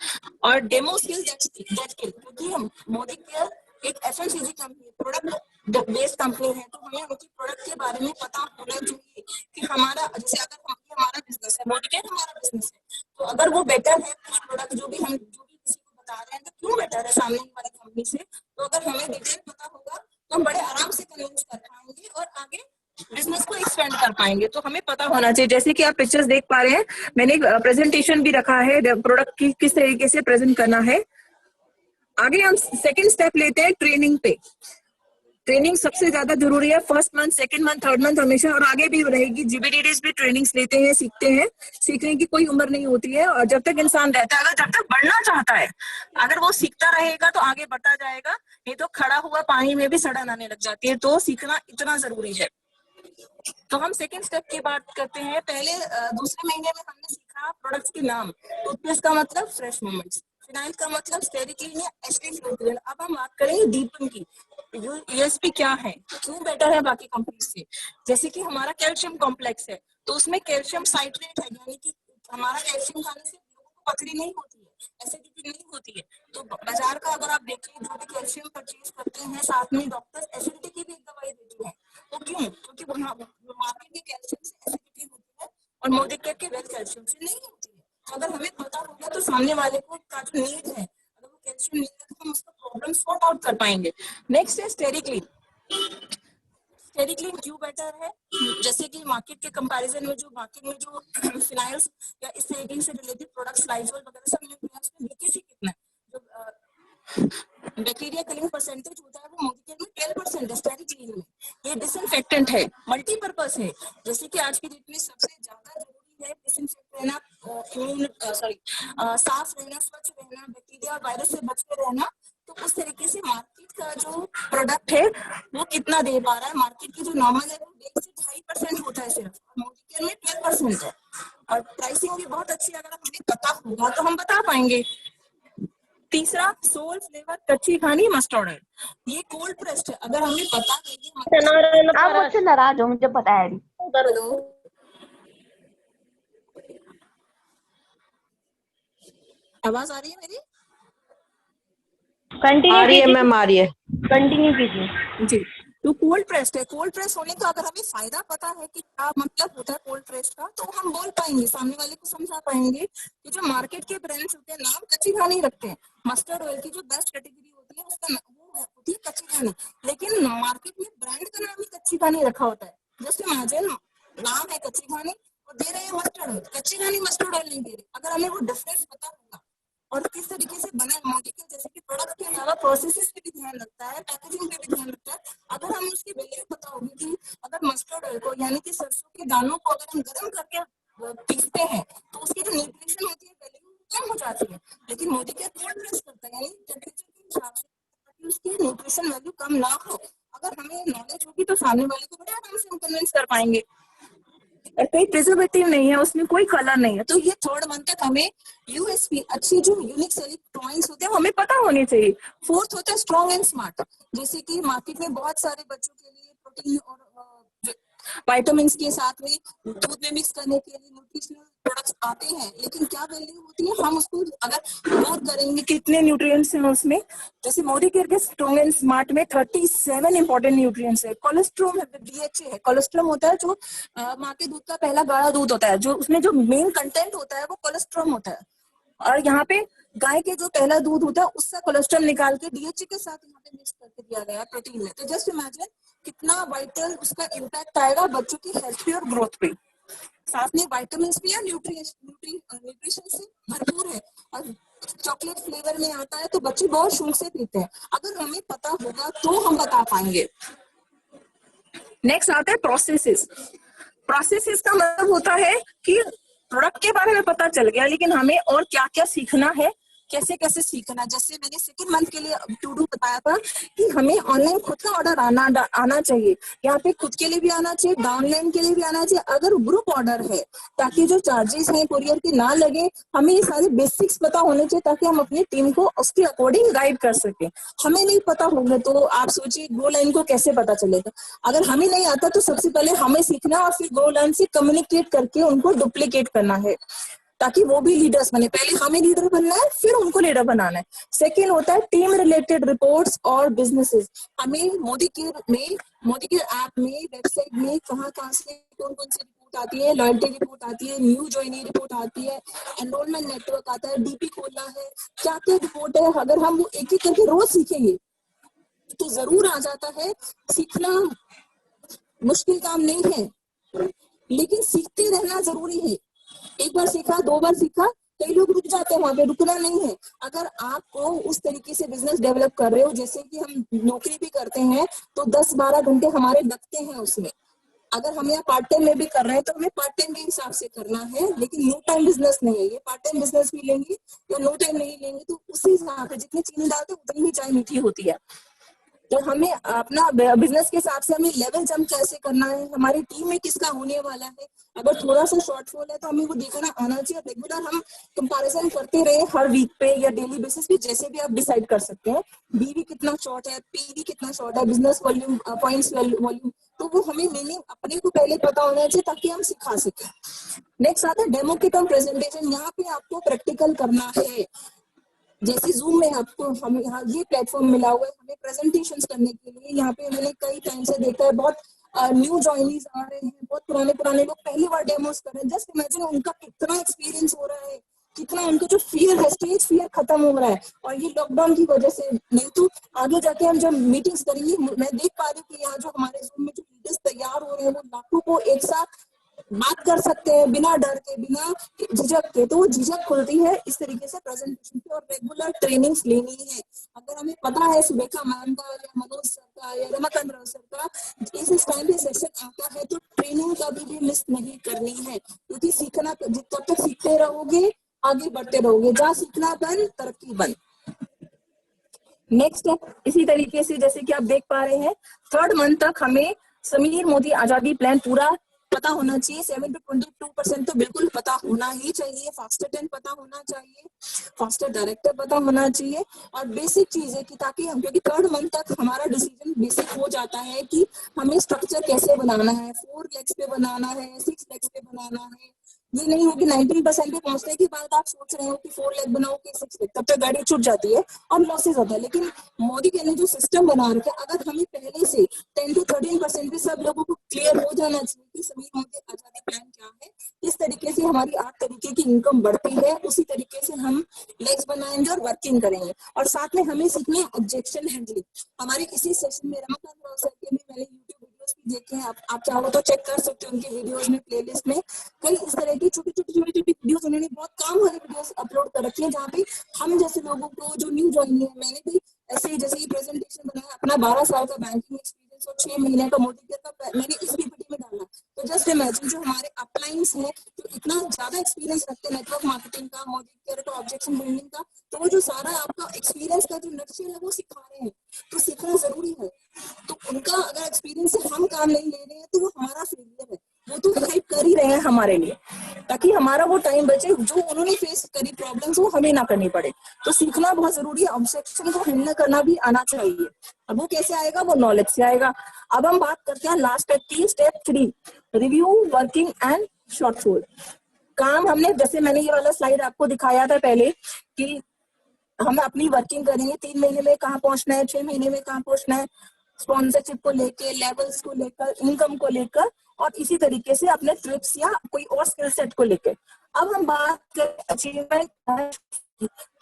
और डेमो स्किल दैट स्किल, क्योंकि हम मोदी केयर एक FMCG company, product based company है, तो हमें उनकी प्रोडक्ट के बारे में पता होना चाहिए कि हमारा, जैसे अगर हमारा बिजनेस है, मोदी केयर हमारा बिजनेस है, तो अगर वो बेटर है कुछ प्रोडक्ट जो भी किसी को बता रहे हैं तो क्यों बेटर है सामने वाली कंपनी से। तो अगर हमें डिटेल पता होगा तो हम बड़े आराम से कन्विंस कर पाएंगे और आगे बिजनेस को एक्सपेंड कर पाएंगे। तो हमें पता होना चाहिए। जैसे कि आप पिक्चर्स देख पा रहे हैं, मैंने एक प्रेजेंटेशन भी रखा है प्रोडक्ट की किस तरीके से प्रेजेंट करना है। आगे हम सेकंड स्टेप लेते हैं ट्रेनिंग पे। ट्रेनिंग सबसे ज्यादा जरूरी है। First month, second month, third month हमेशा और आगे भी रहेगी। जीबीडीडीज भी ट्रेनिंग्स लेते हैं, सीखते हैं। सीखने की कोई उम्र नहीं होती है, और जब तक इंसान रहता है, अगर जब तक बढ़ना चाहता है, अगर वो सीखता रहेगा तो आगे बढ़ता जाएगा। नहीं तो खड़ा हुआ पानी में भी सड़न आने लग जाती है। तो सीखना इतना जरूरी है। तो हम सेकेंड स्टेप की बात करते हैं। पहले दूसरे महीने में हमने सीखा प्रोडक्ट्स के नाम। टूथपेस्ट का मतलब फ्रेश मोमेंट्स, फिनाइल का मतलब स्टेरिक्लीन या एचडी फ्लोरिन। अब हम बात करेंगे दीपन की। यूएसपी क्या है, क्यों बेटर है बाकी कंपनी से। जैसे कि हमारा कैल्शियम कॉम्प्लेक्स है, तो उसमें कैल्शियम साइट्रेट है, यानी कि हमारा कैल्शियम खाने से लोगों को पथरी नहीं होती है, एसिडिटी नहीं होती है। तो बाजार का अगर आप देखिए, जो भी कैल्शियम परचेज करते हैं, साथ में डॉक्टर्स एसिडिटी की भी एक दवाई देते हैं। तो क्यों? क्योंकि वहाँ मार्केट में कैल्शियम से एसिडिटी होती है और मोदिकेयर के वेल कैल्शियम से नहीं होती है। तो अगर हमें पता होगा तो सामने वाले को का जो नीड है, अगर वो कैल्शियम नीड है, तो हम उसका प्रॉब्लम सॉर्ट आउट कर पाएंगे। नेक्स्ट है स्टेरिक्लीन। स्टेरिक्लीन क्यों बेटर है? जैसे कि मार्केट के कंपैरिजन में, जो मार्केट में जो फिनाइल्स या इस तरीके से रिलेटेड प्रोडक्ट्स, लाइजोल वगैरह सब में लीकेज कितना है, जो बैक्टीरिया किलिंग परसेंटेज होता है, वो मोदिकेयर में 12% है, स्टेरिक्लीन में। ये डिसइंफेक्टेंट है, मल्टीपर्पज है। जैसे कि आज की डेट में सबसे ज्यादा जरूरी है डिसइंफेक्ट रहना, साफ रहना, स्वच्छ रहना, बैक्टीरिया वायरस से बच कर रहना। तो उस तरीके से मार्केट का जो प्रोडक्ट है वो कितना दे पा रहा है? मार्केट की जो नॉर्मल है वो 1 से 2.5% होता है सिर्फ, मोदिकेयर में 12% है। और प्राइसिंग भी बहुत अच्छी है। अगर हमें पता होगा तो हम बता पाएंगे। तीसरा, सोल फ्लेवर कच्ची घानी मस्टर्ड ऑयल। ये कोल्ड प्रेस्ड है। अगर हमें पता है कि आप मुझसे नाराज हो, मुझे पता है। आवाज आ रही है मेरी? आ रही है मैम, आ रही है। कंटिन्यू कीजिए जी। तो कोल्ड प्रेस्ड है। कोल्ड प्रेस होने का अगर हमें फायदा पता है कि क्या मतलब होता है कोल्ड प्रेस का, तो हम बोल पाएंगे, सामने वाले को समझा पाएंगे कि जो मार्केट के ब्रांड्स होते हैं नाम कच्ची घानी रखते हैं। मस्टर्ड ऑयल की जो बेस्ट कैटेगरी होती है उसका वो होती है कच्ची घानी, लेकिन मार्केट में ब्रांड का नाम ही कच्ची घानी रखा होता है। जैसे इमेजिन, नाम है कच्ची घानी और दे रहे हैं मस्टर्ड ऑयल, कच्ची घानी मस्टर्ड ऑयल नहीं दे रहे। अगर हमें वो डिफरेंस पता होगा और किस तरीके से बना है मोदिकेयर, जैसे कि प्रोडक्ट के अलावा प्रोसेसेस पे भी ध्यान रखता है, पैकेजिंग पे भी ध्यान रखता है। अगर हमें उसकी वैल्यू पता होगी कि अगर मस्टर्ड ऑयल को, यानी कि सरसों के दानों को अगर हम गर्म करके पीसते हैं तो उसकी जो न्यूट्रिशन होती है वैल्यू कम हो जाती है। लेकिन मोदिकेयर कोल्ड प्रेस करता है, यानी टेम्परेचर के हिसाब से, ताकि उसकी न्यूट्रिशन वैल्यू कम ना हो। अगर हमें नॉलेज होगी तो सामने वाले को बड़े आराम से हम कन्विंस कर पाएंगे। और कोई प्रिजर्वेटिव नहीं है उसमें, कोई कलर नहीं है। तो ये थर्ड मंथ तक हमें यूएसपी, अच्छी जो यूनिक सेलिंग पॉइंट्स होते हैं हमें पता होने चाहिए। फोर्थ होता है स्ट्रॉन्ग एंड स्मार्ट। जैसे कि मार्केट में बहुत सारे बच्चों के लिए प्रोटीन और विटामिन के साथ में दूध में मिक्स करने के लिए न्यूट्रिशनल प्रोडक्ट्स आते हैं, लेकिन क्या वैल्यू होती है? हम उसको अगर नोट करेंगे कितने न्यूट्रिएंट्स हैं उसमें। जैसे मोदिकेयर के स्ट्रॉन्ग एंड स्मार्ट में 37 इंपॉर्टेंट न्यूट्रिएंट्स है। कोलेस्ट्रॉल है, डीएचए है। कोलेस्ट्रॉल होता है जो माँ के दूध का पहला गाढ़ा दूध होता है, जो उसमें जो मेन कंटेंट होता है वो कोलेस्ट्रॉल होता है। और यहाँ पे गाय के जो पहला दूध होता है उसका कोलेस्ट्रॉल निकाल के डीएचए के साथ यहाँ पे मिक्स करके दिया गया है प्रोटीन में। तो जस्ट इमेजिन कितना वाइटल उसका इम्पैक्ट आएगा बच्चों की हेल्थ पे और ग्रोथ पे। साथ में विटामिन भी और न्यूट्रिशन से भरपूर है। और चॉकलेट फ्लेवर में आता है तो बच्चे बहुत शौक से पीते हैं। अगर हमें पता होगा तो हम बता पाएंगे। नेक्स्ट आता है प्रोसेसेस। प्रोसेसेस का मतलब होता है कि प्रोडक्ट के बारे में पता चल गया, लेकिन हमें और क्या क्या सीखना है, कैसे कैसे सीखना। जैसे मैंने सेकंड मंथ के लिए टू डू बताया था कि हमें ऑनलाइन खुद का ऑर्डर आना चाहिए। यहाँ पे खुद के लिए भी आना चाहिए, डाउनलाइन के लिए भी आना चाहिए, अगर ग्रुप ऑर्डर है, ताकि जो चार्जेस हैं कुरियर के ना लगे। हमें ये सारे बेसिक्स पता होने चाहिए ताकि हम अपनी टीम को उसके अकॉर्डिंग गाइड कर सके। हमें नहीं पता होगा तो आप सोचिए गो लाइन को कैसे पता चलेगा। अगर हमें नहीं आता तो सबसे पहले हमें सीखना और फिर गो लाइन से कम्युनिकेट करके उनको डुप्लीकेट करना है, ताकि वो भी लीडर्स बने। पहले हमें लीडर बनना है, फिर उनको लीडर बनाना है। सेकेंड होता है टीम रिलेटेड रिपोर्ट्स और बिजनेसेस। हमें मोदिकेयर ऐप में, वेबसाइट में कहाँ से कौन से रिपोर्ट आती है, लॉयल्टी रिपोर्ट आती है, न्यू ज्वाइनी रिपोर्ट आती है, एनरोलमेंट नेटवर्क आता है, डीपी खोलना है, क्या क्या रिपोर्ट है। अगर हम वो एक एक करके रोज सीखेंगे तो जरूर आ जाता है। सीखना मुश्किल काम नहीं है, लेकिन सीखते रहना जरूरी है। एक बार सीखा, 2 बार सीखा, कई लोग रुक जाते हैं वहां पे, रुकना नहीं है। अगर आपको उस तरीके से बिजनेस डेवलप कर रहे हो, जैसे कि हम नौकरी भी करते हैं तो 10-12 घंटे हमारे लगते हैं उसमें, अगर हम यहाँ पार्ट टाइम में भी कर रहे हैं तो हमें पार्ट टाइम के हिसाब से करना है, लेकिन नो टाइम बिजनेस नहीं है ये। पार्ट टाइम बिजनेस भी लेंगे या नो टाइम नहीं लेंगे तो उसी हिसाब से जितनी चीनी डालते हैं उतनी ही चाय मीठी होती है। तो हमें अपना बिजनेस के हिसाब से हमें लेवल जंप कैसे करना है, हमारी टीम में किसका होने वाला है, अगर थोड़ा सा शॉर्टफॉल है तो हमें वो देखना आना चाहिए। रेगुलर हम कंपैरिजन करते रहे हर वीक पे या डेली बेसिस पे, जैसे भी आप डिसाइड कर सकते हैं। बीवी कितना शॉर्ट है, पीवी कितना शॉर्ट है, बिजनेस वॉल्यूम, पॉइंट्स वॉल्यूम, तो वो हमें मीनिंग अपने को पहले पता होना चाहिए ताकि हम सिखा सकें। नेक्स्ट आता है डेमो के कम प्रेजेंटेशन। यहाँ पे आपको प्रैक्टिकल करना है, जैसे जूम में आपको हमें यहाँ ये प्लेटफॉर्म मिला हुआ है हमें प्रेजेंटेशंस करने के लिए। यहाँ पे मैंने कई टाइम से देखा है बहुत न्यू जॉइनीज आ रहे हैं, बहुत पुराने लोग पहली बार डेमोस कर रहे हैं। जस्ट इमेजिन उनका कितना एक्सपीरियंस हो रहा है, कितना उनका जो फियर है, स्टेज फियर खत्म हो रहा है। और ये लॉकडाउन की वजह से, नहीं तो आगे जाके हम जब मीटिंग्स करेंगे, मैं देख पा रही हूँ कि यहाँ जो हमारे जूम में जो लीडर्स तैयार हो रहे हैं वो लाखों को एक साथ बात कर सकते हैं बिना डर के, बिना झिझक के। तो वो झिझक खुलती है इस तरीके से प्रेजेंटेशन की। और रेगुलर ट्रेनिंग्स लेनी है। अगर हमें पता है सुबेका मैम का या मनोज सर का या रमाकांत राव सर का इस टाइम पे सेशन आता है, तो ट्रेनिंग कभी भी मिस नहीं करनी है, क्योंकि सीखना जब तक सीखते रहोगे आगे बढ़ते रहोगे। जहाँ सीखना बंद, तरक्की बंद। नेक्स्ट इसी तरीके से जैसे कि आप देख पा रहे हैं, 3rd मंथ तक हमें समीर मोदी आजादी प्लान पूरा पता होना चाहिए। 7 to 22% तो बिल्कुल पता होना ही चाहिए। फास्टर 10 पता होना चाहिए, फास्टर डायरेक्टर पता होना चाहिए, और बेसिक चीजें कि ताकि हम, क्योंकि 3rd मंथ तक हमारा डिसीजन बेसिक हो जाता है कि हमें स्ट्रक्चर कैसे बनाना है, 4 लेग्स पे बनाना है, 6 लेग्स पे बनाना है। ये नहीं हो कि 19% पे पहुंचने के बाद आप सोच रहे हो कि 4 लेग बनाओ कि 6 लेग, तब तक गाड़ी छूट जाती है और लॉसेज होता है। लेकिन मोदी ने जो सिस्टम बना रखा है, अगर हमें पहले से 10 to 13% पे सब लोगों को क्लियर हो जाना चाहिए कि समीर मोदी आजादी प्लान क्या है, किस तरीके से हमारी 8 तरीके की इनकम बढ़ती है, उसी तरीके से हम लेग्स बनाएंगे और वर्किंग करेंगे। और साथ में हमें सीखना है ऑब्जेक्शन हैंडलिंग। हमारे इसी सेशन में रमाकांत राव सर के भी मैंने यूट्यूब वीडियोस भी देखे हैं, आप चाहो तो चेक कर सकते हो उनके वीडियोस में, प्लेलिस्ट में कई इस तरह की छोटी छोटी वीडियोस उन्होंने बहुत काम वाली वीडियोस अपलोड कर रखी है, जहाँ पे हम जैसे लोगों को जो न्यू ज्वाइन है, मैंने भी ऐसे जैसे ये प्रेजेंटेशन बनाया अपना 12 साल का बैंकिंग एक्सपीरियंस और 6 महीने का मोदी केयर का मैंने इस पीपीटी में डाला। तो जस्ट इमेजिन जो हमारे अपलाइंस हैं जो इतना ज्यादा एक्सपीरियंस रखते हैं नेटवर्क मार्केटिंग का, मोदी केयर का, ऑब्जेक्शन बिल्डिंग का, तो वो जो सारा आपका एक्सपीरियंस का जो नक्शा है वो सिखा रहे हैं। तो सीखना जरूरी है। तो उनका अगर एक्सपीरियंस से हम काम नहीं ले रहे हैं तो वो हमारा फेलियर है। वो तो हेल्प कर ही रहे हैं हमारे लिए, ताकि हमारा वो टाइम बचे, जो उन्होंने फेस करी प्रॉब्लम्स वो हमें ना करनी पड़े। तो सीखना बहुत जरूरी है। ऑब्जेक्शन को हैंडल करना भी आना चाहिए। अब वो कैसे आएगा? वो नॉलेज से आएगा। अब हम बात करते हैं लास्ट स्टेप की, step 3, review, working and shortfall. काम हमने, जैसे मैंने ये वाला स्लाइड आपको दिखाया था पहले कि हम अपनी वर्किंग करेंगे, 3 महीने में कहाँ पहुंचना है, 6 महीने में कहाँ पहुंचना है, स्पॉन्सरशिप को लेकर, लेवल्स को लेकर, इनकम को लेकर, और इसी तरीके से अपने ट्रिप्स या कोई और स्किल सेट को लेकर। अब हम बात करें अचीवमेंट,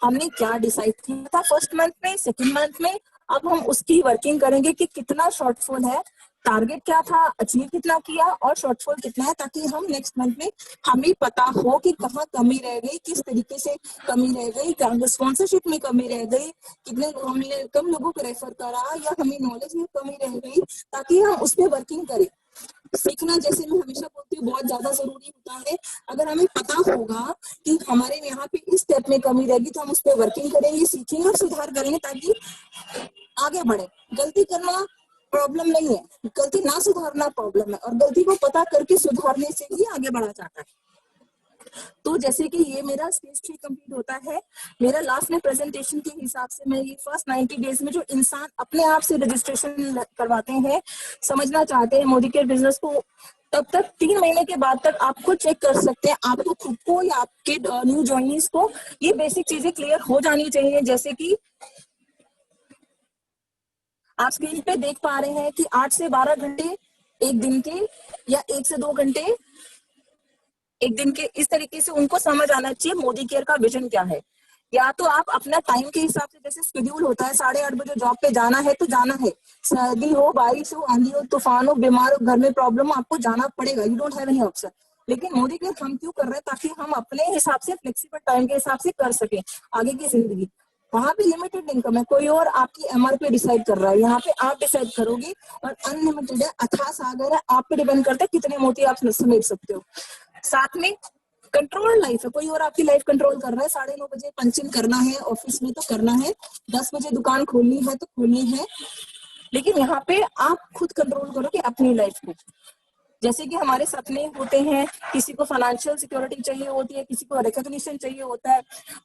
हमने क्या डिसाइड किया था 1st मंथ में, 2nd मंथ में। अब हम उसकी वर्किंग करेंगे कि कितना शॉर्टफॉल है, टारगेट क्या था, अचीव कितना किया और शॉर्टफॉल कितना है, ताकि हम नेक्स्ट मंथ में हमें पता हो कि कहाँ कमी रह गई, किस तरीके से कमी रह गई, स्पॉन्सरशिप में कमी रह गई, कितने हमने कम लोगों को रेफर करा, या हमें नॉलेज में कमी रह गई, ताकि हम उस पर वर्किंग करें। सीखना, जैसे मैं हमेशा बोलती हूँ, बहुत ज्यादा जरूरी होता है। अगर हमें पता होगा कि हमारे यहाँ पे इस स्टेप में कमी रहेगी तो हम उस पर वर्किंग करेंगे, सीखेंगे और सुधार करेंगे, ताकि आगे बढ़े। गलती करना प्रॉब्लम नहीं है, गलती ना सुधारना प्रॉब्लम है, और गलती को पता करके सुधारने से ही आगे बढ़ा जाता है। तो जैसे कि ये मेरा स्टेज 3 कंप्लीट होता है। मेरा लास्ट में प्रेजेंटेशन के हिसाब से मैं ये फर्स्ट 90 डेज में जो इंसान अपने आप से रजिस्ट्रेशन करवाते हैं, समझना चाहते हैं मोदी केयर बिजनेस को, तब तक 3 महीने के बाद तक आपको चेक कर सकते हैं, आपको खुद को या आपके न्यू ज्वाइनीज को ये बेसिक चीजें क्लियर हो जानी चाहिए। जैसे कि आप स्क्रीन पे देख पा रहे हैं कि 8 से 12 घंटे एक दिन के, या 1 से 2 घंटे एक दिन के, इस तरीके से उनको समझ आना चाहिए मोदी केयर का विजन क्या है। या तो आप अपना टाइम के हिसाब से, जैसे शेड्यूल होता है 8:30 बजे जॉब पे जाना है तो जाना है, सर्दी हो, बारिश हो, आंधी हो, तूफान हो, बीमार हो, घर में प्रॉब्लम हो, आपको जाना पड़ेगा। You don't have any option. लेकिन मोदी केयर हम क्यों कर रहे हैं? ताकि हम अपने हिसाब से फ्लेक्सिबल टाइम के हिसाब से कर सके आगे की जिंदगी। वहां पे लिमिटेड इनकम है, कोई और आपकी एमआरपी डिसाइड कर रहा है, यहाँ पे आप डिसाइड करोगे और अनलिमिटेड है, अथाह सागर है, आप पे डिपेंड करता है कितने मोती आप समेट सकते हो। साथ में कंट्रोल लाइफ है, कोई और आपकी लाइफ कंट्रोल कर रहा है। 9:30 बजे पंचिंग करना है ऑफिस में तो करना है, 10 बजे दुकान खोलनी है तो खोलनी है, लेकिन यहाँ पे आप खुद कंट्रोल करोगे अपनी लाइफ को। जैसे कि हमारे सपने होते हैं, किसी को फाइनेंशियल सिक्योरिटी चाहिए होती है, किसी को रिकॉग्निशन चाहिए होता है,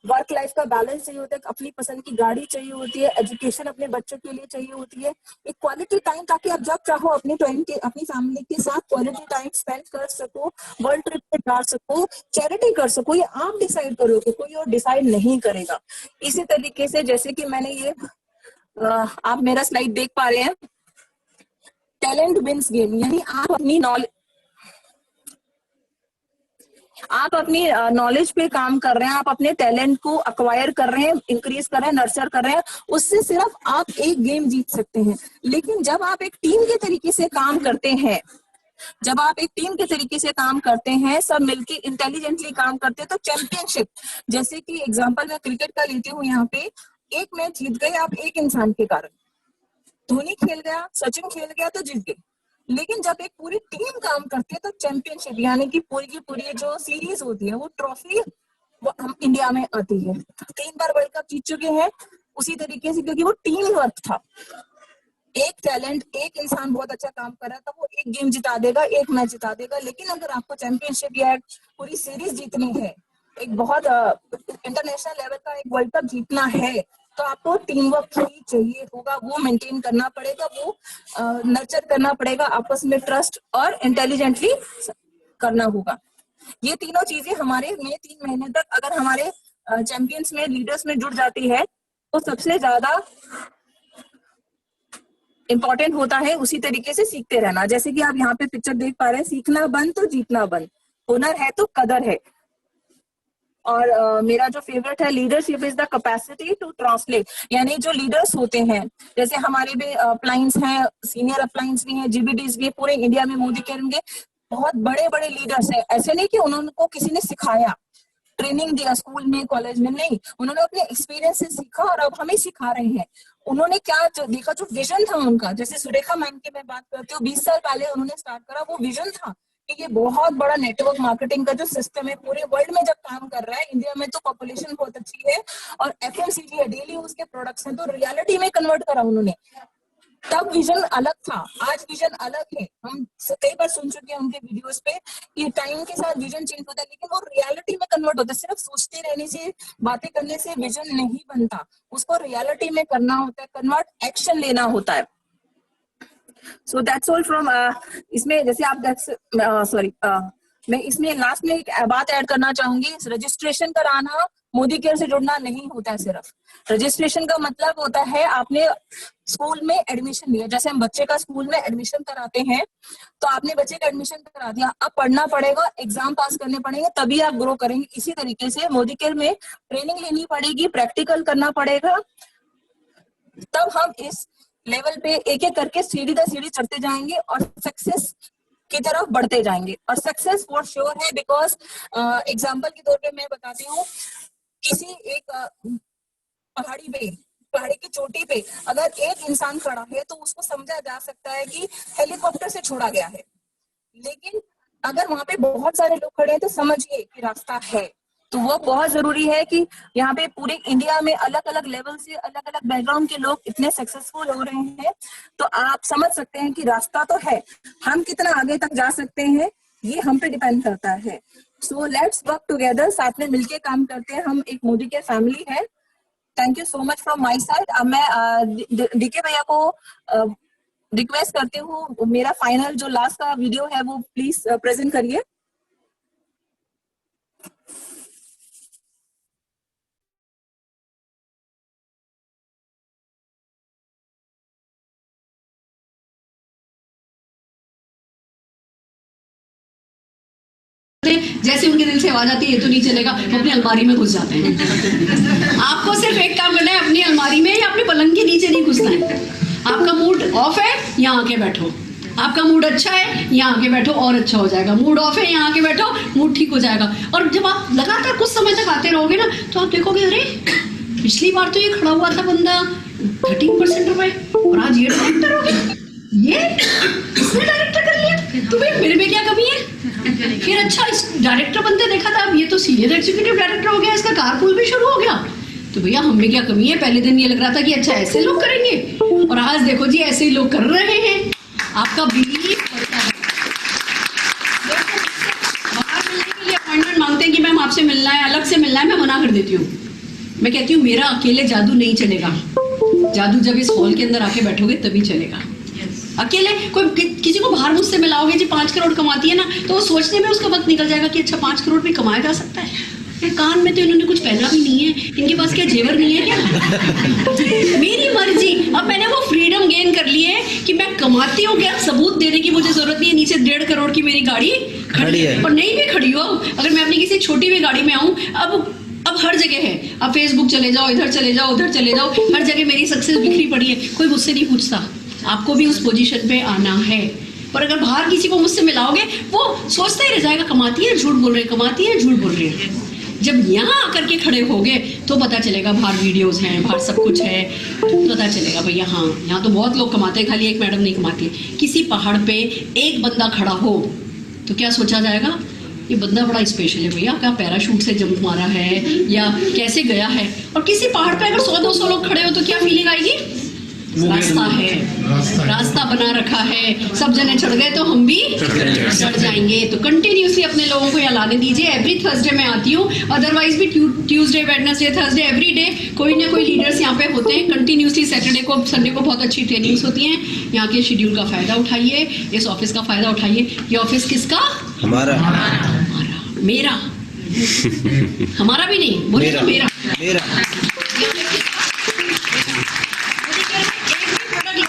वर्क लाइफ का बैलेंस चाहिए होता है, अपनी पसंद की गाड़ी चाहिए होती है, एजुकेशन अपने बच्चों के लिए चाहिए होती है, एक क्वालिटी टाइम, ताकि आप जब चाहो अपनी अपनी फैमिली के साथ क्वालिटी टाइम स्पेंड कर सको, वर्ल्ड ट्रिप पे जा सको, चैरिटी कर सको। ये आप डिसाइड करोगे, कोई और डिसाइड नहीं करेगा। इसी तरीके से जैसे कि मैंने ये आप मेरा स्लाइड देख पा रहे हैं, टैलेंट विंस गेम, यानी आप अपनी नॉलेज पे काम कर रहे हैं, आप अपने टैलेंट को अक्वायर कर रहे हैं, इंक्रीज कर रहे हैं, नर्चर कर रहे हैं, उससे सिर्फ आप एक गेम जीत सकते हैं। लेकिन जब आप एक टीम के तरीके से काम करते हैं, जब आप एक टीम के तरीके से काम करते हैं, सब मिलके इंटेलिजेंटली काम करते हैं, तो चैंपियनशिप, जैसे कि एग्जांपल मैं क्रिकेट का लेती हूँ, यहाँ पे एक मैच जीत गए आप एक इंसान के कारण, धोनी खेल गया, सचिन खेल गया तो जीत गए। लेकिन जब एक पूरी टीम काम करती है तो चैंपियनशिप, यानी कि पूरी की पूरी जो सीरीज होती है, वो ट्रॉफी हम इंडिया में आती है। 3 बार वर्ल्ड कप जीत चुके हैं उसी तरीके से, क्योंकि वो टीम वर्क था। एक टैलेंट, एक इंसान बहुत अच्छा काम कर रहा था, वो एक गेम जिता देगा, एक मैच जिता देगा। लेकिन अगर आपको चैंपियनशिप या पूरी सीरीज जीतनी है, एक बहुत इंटरनेशनल लेवल का एक वर्ल्ड कप जीतना है, तो आपको टीम वर्क ही चाहिए होगा, वो मेंटेन करना पड़ेगा, वो नर्चर करना पड़ेगा, आपस में ट्रस्ट और इंटेलिजेंटली करना होगा। ये तीनों चीजें हमारे में 3 महीने तक अगर हमारे चैंपियंस में, लीडर्स में जुड़ जाती है, तो सबसे ज्यादा इंपॉर्टेंट होता है उसी तरीके से सीखते रहना। जैसे कि आप यहाँ पे पिक्चर देख पा रहे हैं, सीखना बंद तो जीतना बंद, हुनर है तो कदर है। और मेरा जो फेवरेट है, leadership is the capacity to translate, यानी जो लीडर्स होते हैं, जैसे हमारे भी अपलाइंस हैं, सीनियर अपलाइंस भी हैं, जीबीडीज भी, पूरे इंडिया में मोदी केयर के बहुत बड़े बड़े लीडर्स हैं। ऐसे नहीं कि उनको किसी ने सिखाया, ट्रेनिंग दिया स्कूल में, कॉलेज में, नहीं, उन्होंने अपने एक्सपीरियंस से सीखा और अब हमें सिखा रहे हैं। उन्होंने क्या जो देखा, जो विजन था उनका, जैसे सुरेखा मैम की मैं बात करती हूँ, 20 साल पहले उन्होंने स्टार्ट करा, वो विजन था कि ये बहुत बड़ा नेटवर्क मार्केटिंग का जो सिस्टम है पूरे वर्ल्ड में जब काम कर रहा है, इंडिया में तो पॉपुलेशन बहुत अच्छी है और एफएमसीजी है, डेली यूज के प्रोडक्ट्स हैं, तो रियलिटी में कन्वर्ट करा उन्होंने। तब विजन अलग था, आज विजन अलग है। हम कई बार सुन चुके हैं उनके वीडियोस पे कि टाइम के साथ विजन चेंज होता है, लेकिन वो रियलिटी में कन्वर्ट होता है। सिर्फ सोचते रहने से, बातें करने से विजन नहीं बनता, उसको रियलिटी में करना होता है, कन्वर्ट, एक्शन लेना होता है। सो दैट्स ऑल फ्रॉम इसमें जैसे आप मैं इसमें लास्ट में एक बात ऐड करना चाहूंगी, रजिस्ट्रेशन कराना मोदी केयर से जुड़ना नहीं होता है। सिर्फ रजिस्ट्रेशन का मतलब होता है आपने स्कूल में एडमिशन लिया, जैसे हम बच्चे का स्कूल में एडमिशन कराते हैं, तो आपने बच्चे का एडमिशन करा दिया, अब पढ़ना पड़ेगा, एग्जाम पास करने पड़ेंगे, तभी आप ग्रो करेंगे। इसी तरीके से मोदी केयर में ट्रेनिंग लेनी पड़ेगी, प्रैक्टिकल करना पड़ेगा, तब हम इस लेवल पे एक एक करके सीढ़ी दर सीढ़ी चढ़ते जाएंगे और सक्सेस की तरफ बढ़ते जाएंगे। और सक्सेस फॉर श्योर है, बिकॉज एग्जाम्पल के तौर पे मैं बताती हूँ, किसी एक पहाड़ी की चोटी पे अगर एक इंसान खड़ा है तो उसको समझा जा सकता है कि हेलीकॉप्टर से छोड़ा गया है, लेकिन अगर वहां पे बहुत सारे लोग खड़े हैं तो समझिए कि रास्ता है। तो वो बहुत जरूरी है कि यहाँ पे पूरे इंडिया में अलग अलग लेवल से, अलग अलग बैकग्राउंड के लोग इतने सक्सेसफुल हो रहे हैं, तो आप समझ सकते हैं कि रास्ता तो है, हम कितना आगे तक जा सकते हैं ये हम पे डिपेंड करता है। सो लेट्स वर्क टुगेदर, साथ में मिलके काम करते हैं, हम एक मोदी केयर फैमिली है। Thank you so much from my side. अब मैं डीके भैया को रिक्वेस्ट करती हूँ, मेरा फाइनल जो लास्ट का वीडियो है वो प्लीज प्रेजेंट करिए। जैसे उनके दिल से आवाज आती है ये तो नहीं चलेगा, वो अपनी अलमारी में घुस जाते हैं। आपको सिर्फ एक काम करना है, अपनी अलमारी में या अपने पलंग के नीचे नहीं घुसना है। आपका मूड ऑफ है, यहाँ आके बैठो, आपका मूड अच्छा है, यहाँ आके बैठो और अच्छा हो जाएगा। मूड ऑफ है, यहाँ आके बैठो, मूड ठीक हो जाएगा। और जब आप लगातार कुछ समय तक आते रहोगे ना, तो आप देखोगे अरे पिछली बार तो ये खड़ा हुआ था बंदा 13% रुपए, और आज ये डायरेक्टर हो गया, ये इसने डायरेक्टर कर लिया, तो भाई मेरे में क्या कमी है? फिर अच्छा इस डायरेक्टर बनते देखा था, अब ये तो सीनियर एग्जीक्यूटिव डायरेक्टर हो गया, इसका कारपूल भी शुरू हो गया, तो भैया हम में क्या कमी है? पहले दिन ये लग रहा था कि अच्छा ऐसे लोग करेंगे, और आज देखो जी ऐसे ही लोग कर रहे हैं। आपका बिलीफ बढ़ता है। बाहर मिलने के लिए अपॉइंटमेंट मांगते हैं कि मैम आपसे मिलना है, अलग से मिलना है, मैं मना कर देती हूँ। मैं कहती हूँ मेरा अकेले जादू नहीं चलेगा, जादू जब इस हॉल के अंदर आके बैठोगे तभी चलेगा। अकेले कोई किसी को बाहर मुझसे मिलाओगे जी 5 करोड़ कमाती है ना, तो वो सोचने में उसका वक्त निकल जाएगा कि अच्छा 5 करोड़ भी कमाया जा सकता है। कान में तो इन्होंने कुछ पहना भी नहीं है, इनके पास क्या जेवर नहीं है क्या? मेरी मर्जी। अब मैंने वो फ्रीडम गेन कर ली है कि मैं कमाती हूँ क्या, सबूत देने की मुझे जरूरत नहीं है। नीचे 1.5 करोड़ की मेरी गाड़ी खड़ी है, और नहीं भी खड़ी हो, अगर मैं अपनी किसी छोटी भी गाड़ी में आऊँ, अब हर जगह है, अब फेसबुक चले जाओ, इधर चले जाओ, उधर चले जाओ, हर जगह मेरी सक्सेस बिखरी पड़ी है, कोई मुझसे नहीं पूछता। आपको भी उस पोजीशन पे आना है। पर अगर बाहर किसी को मुझसे मिलाओगे, वो सोचता ही रह जाएगा कमाती है झूठ बोल रहे, कमाती है झूठ बोल रही है। जब यहाँ आकर के खड़े होगे तो पता चलेगा, बाहर वीडियोस हैं, बाहर सब कुछ है, तो पता चलेगा भाई यहाँ तो बहुत लोग कमाते हैं, खाली एक मैडम नहीं कमाती। किसी पहाड़ पे एक बंदा खड़ा हो तो क्या सोचा जाएगा? ये बंदा बड़ा स्पेशल है भैया, क्या पैराशूट से जंप मारा है या कैसे गया है। और किसी पहाड़ पे अगर 100-200 लोग खड़े हो तो क्या फीलिंग आएगी? रास्ता है, रास्ता बना रखा है, सब जने चढ़ गए तो हम भी चढ़ जाएंगे। तो कंटिन्यूसली अपने लोगों को यहाँ लाने दीजिए। एवरी थर्सडे मैं आती हूँ, अदरवाइज भी Tuesday, Wednesday, Thursday, every day कोई ना कोई लीडर्स यहाँ पे होते हैं। कंटिन्यूसली सैटरडे को, संडे को बहुत अच्छी ट्रेनिंग्स होती हैं। यहाँ के शेड्यूल का फायदा उठाइए, इस ऑफिस का फायदा उठाइए। ये ऑफिस किसका? हमारा, मेरा, हमारा भी नहीं बोले तो मेरा।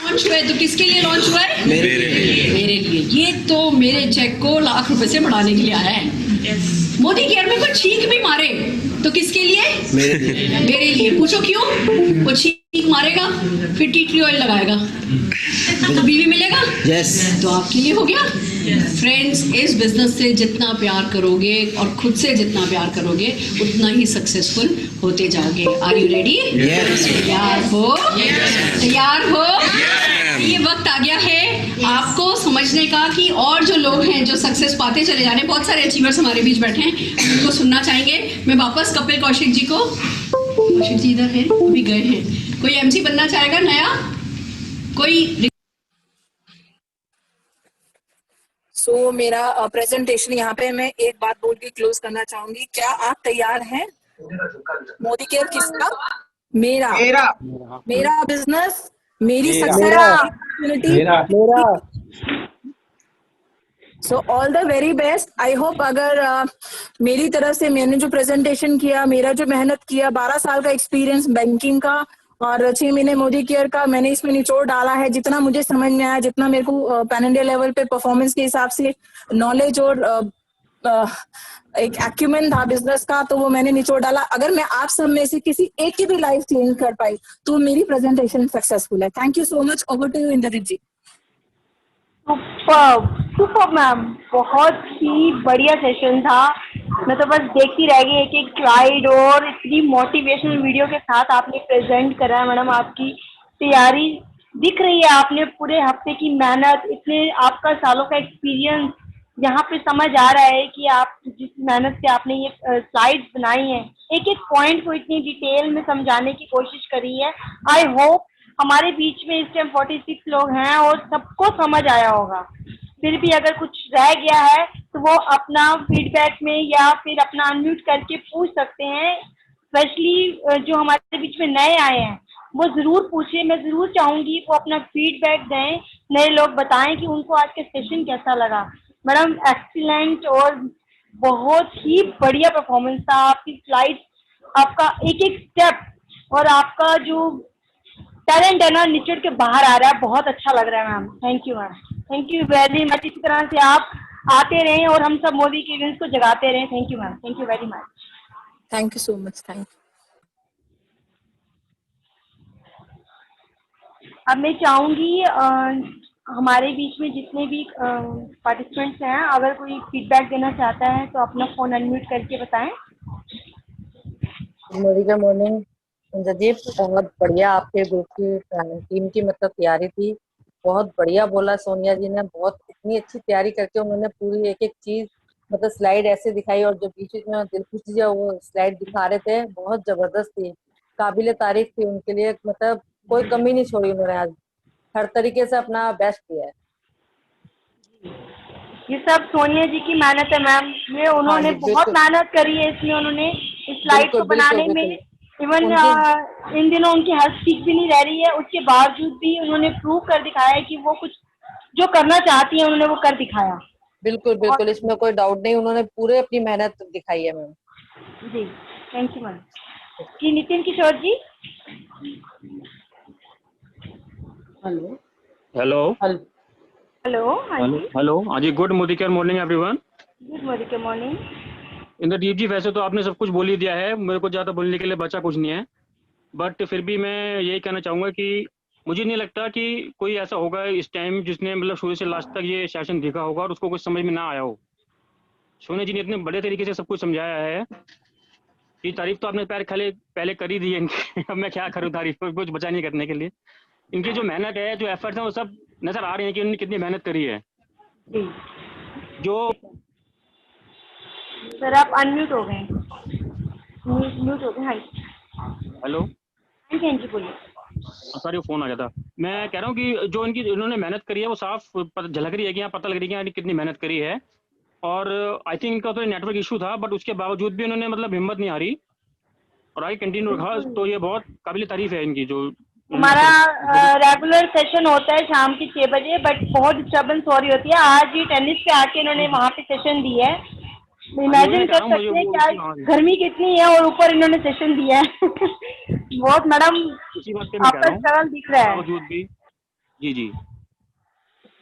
लॉन्च हुआ है तो किसके लिए लॉन्च हुआ है? मेरे लिए। ये तो मेरे चेक को लाख रुपए से बढ़ाने के लिए आया है। मोदी केयर में कोई छींक भी मारे तो किसके लिए? मेरे लिए। पूछो क्यों? वो छींक मारेगा फिर टी ट्री ऑयल लगाएगा तो बीवी मिलेगा। तो आपके लिए हो गया। फ्रेंड्स, इस बिजनेस से जितना प्यार करोगे और खुद से जितना प्यार करोगे उतना ही सक्सेसफुल होते जाओगे। Are you ready? तैयार हो? तैयार हो? ये वक्त आ गया है आपको समझने का कि और जो लोग हैं जो सक्सेस पाते चले जा रहे हैं, बहुत सारे अचीवर्स हमारे बीच बैठे हैं, उनको सुनना चाहेंगे। मैं वापस कपिल कौशिक जी को, कौशिक जी इधर हैं, अभी गए हैं। कोई एमसी बनना चाहेगा नया? कोई? सो मेरा प्रेजेंटेशन यहाँ पे मैं एक बात बोल के क्लोज करना चाहूंगी। क्या आप तैयार हैं? मोदी केयर किसका? मेरा बिजनेस, मेरी success, so all the very best. I hope अगर मेरी तरफ से मैंने जो प्रेजेंटेशन किया, मेरा जो मेहनत किया, 12 साल का एक्सपीरियंस बैंकिंग का और 6 महीने मोदी केयर का, मैंने इसमें निचोड़ डाला है। जितना मुझे समझ में आया, जितना मेरे को पैन इंडिया लेवल पे परफॉर्मेंस के हिसाब से नॉलेज और एक एक्यूमेंट था बिजनेस का, तो वो मैंने निचोड़ डाला। अगर मैं आप सब में से किसी एक की भी लाइफ चेंज कर पाई तो मेरी प्रेजेंटेशन सक्सेसफुल है। Thank you so much. Over to you Indrajit ji. Super ma'am, बहुत ही बढ़िया सेशन था। मैं तो बस देखती रह गई एक एक स्लाइड, और इतनी मोटिवेशनल वीडियो के साथ आपने प्रेजेंट करा है। मैडम, आपकी तैयारी दिख रही है, आपने पूरे हफ्ते की मेहनत, इतने आपका सालों का एक्सपीरियंस यहाँ पे समझ आ रहा है कि आप जिस मेहनत से आपने ये स्लाइड्स बनाई हैं, एक एक पॉइंट को इतनी डिटेल में समझाने की कोशिश करी है। आई होप हमारे बीच में इस टाइम 46 लोग हैं और सबको समझ आया होगा। फिर भी अगर कुछ रह गया है तो वो अपना फीडबैक में या फिर अपना अनम्यूट करके पूछ सकते हैं। स्पेशली जो हमारे बीच में नए आए हैं वो ज़रूर पूछे। मैं ज़रूर चाहूँगी वो अपना फीडबैक दें, नए लोग बताएं कि उनको आज का सेशन कैसा लगा। मैडम, एक्सीलेंट और बहुत ही बढ़िया परफॉर्मेंस था। आपकी स्लाइड, आपका एक एक स्टेप और आपका जो टैलेंट है ना, निचड़ के बाहर आ रहा है। बहुत अच्छा लग रहा है ma'am. Thank you ma'am, thank you very much. इसी तरह से आप आते रहें और हम सब मोदी के इवेंट्स को जगाते रहें। Thank you ma'am, thank you very much. Thank you so much. Thank you. अब मैं चाहूँगी हमारे बीच में जितने भी पार्टिसिपेंट्स हैं, अगर कोई फीडबैक देना चाहता है तो अपना फोन अनम्यूट करके बताएं। मोनिका मॉर्निंग संजय, बहुत बढ़िया आपके ग्रुप की टीम की मतलब तैयारी थी, बहुत बढ़िया बोला सोनिया जी ने, बहुत इतनी अच्छी तैयारी करके उन्होंने पूरी एक एक चीज मतलब स्लाइड ऐसे दिखाई, और जो बीच में दिलखुश जी वो स्लाइड दिखा रहे थे बहुत जबरदस्त थी, काबिले तारीफ थी उनके लिए, मतलब कोई कमी नहीं छोड़ी उन्होंने, आज हर तरीके से अपना बेस्ट किया है। ये सब सोनिया जी की मेहनत है मैम, ये उन्होंने हाँ जी, बहुत बिल्कुल। मेहनत करी है इसमें, उन्होंने इस स्लाइड को बिल्कुल, बनाने बिल्कुल, में। बिल्कुल। इवन इन दिनों उनकी हेल्थ ठीक भी नहीं रह रही है, उसके बावजूद भी उन्होंने प्रूव कर दिखाया है कि वो कुछ जो करना चाहती है उन्होंने वो कर दिखाया। बिल्कुल बिल्कुल, इसमें कोई डाउट नहीं, उन्होंने पूरे अपनी मेहनत दिखाई है मैम। जी थैंक यू मैम। जी नितिन किशोर जी। हेलो हेलो हाँ जी। हेलो हाँ जी, good morning everyone. Good morning. Indradeep ji, वैसे तो आपने सब कुछ बोल ही दिया है, मेरे को ज़्यादा बोलने के लिए बचा कुछ नहीं है, बट फिर भी मैं यही कहना चाहूँगा कि मुझे नहीं लगता कि कोई ऐसा होगा इस टाइम जिसने मतलब शुरू से लास्ट तक ये सेशन देखा होगा और उसको कुछ समझ में ना आया हो। सोनिया जी ने इतने बड़े तरीके से सब कुछ समझाया है कि तारीफ तो आपने पहले कर ही दी है इनकी। अब मैं क्या करूँ तारीफ, कुछ बचा नहीं करने के लिए। इनकी जो मेहनत है, जो एफर्ट्स हैं, वो सब नजर आ रहे हैं कि उन्होंने कितनी मेहनत करी है। जो सर आप अनम्यूट हो गए, म्यूट हो गए। हाँ हेलो हाँ जी बोलिए। सॉरी, वो फोन आ गया था। मैं कह रहा हूँ कि जो इन्होंने मेहनत करी है वो साफ झलक रही है कि यहाँ पता लग रही है कि कितनी मेहनत करी है। और आई थिंक इनका तो नेटवर्क इशू था, बट उसके बावजूद भी उन्होंने मतलब हिम्मत नहीं हारी और आगे कंटिन्यू रखा, तो ये बहुत काबिल तारीफ है इनकी। जो हमारा रेगुलर सेशन होता है शाम के 6 बजे, बट बहुत डिस्टर्बेंस हो रही होती है। आज ही टेनिस पे आके इन्होंने वहाँ पे सेशन दिया है, इमेजिन कर सकते हैं क्या गर्मी कितनी है और ऊपर इन्होंमैडम दिया है। बहुत मैडम आपका स्ट्रगल दिख रहा है। बावजूद भी जी।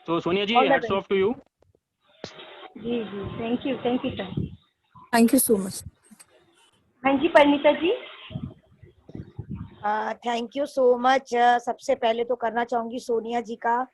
तो Sonia ji, hats off to you. जी thank you sir. Thank you so much. हाँ जी Parineeta ji. Thank you so much. सबसे पहले तो करना चाहूंगी सोनिया जी का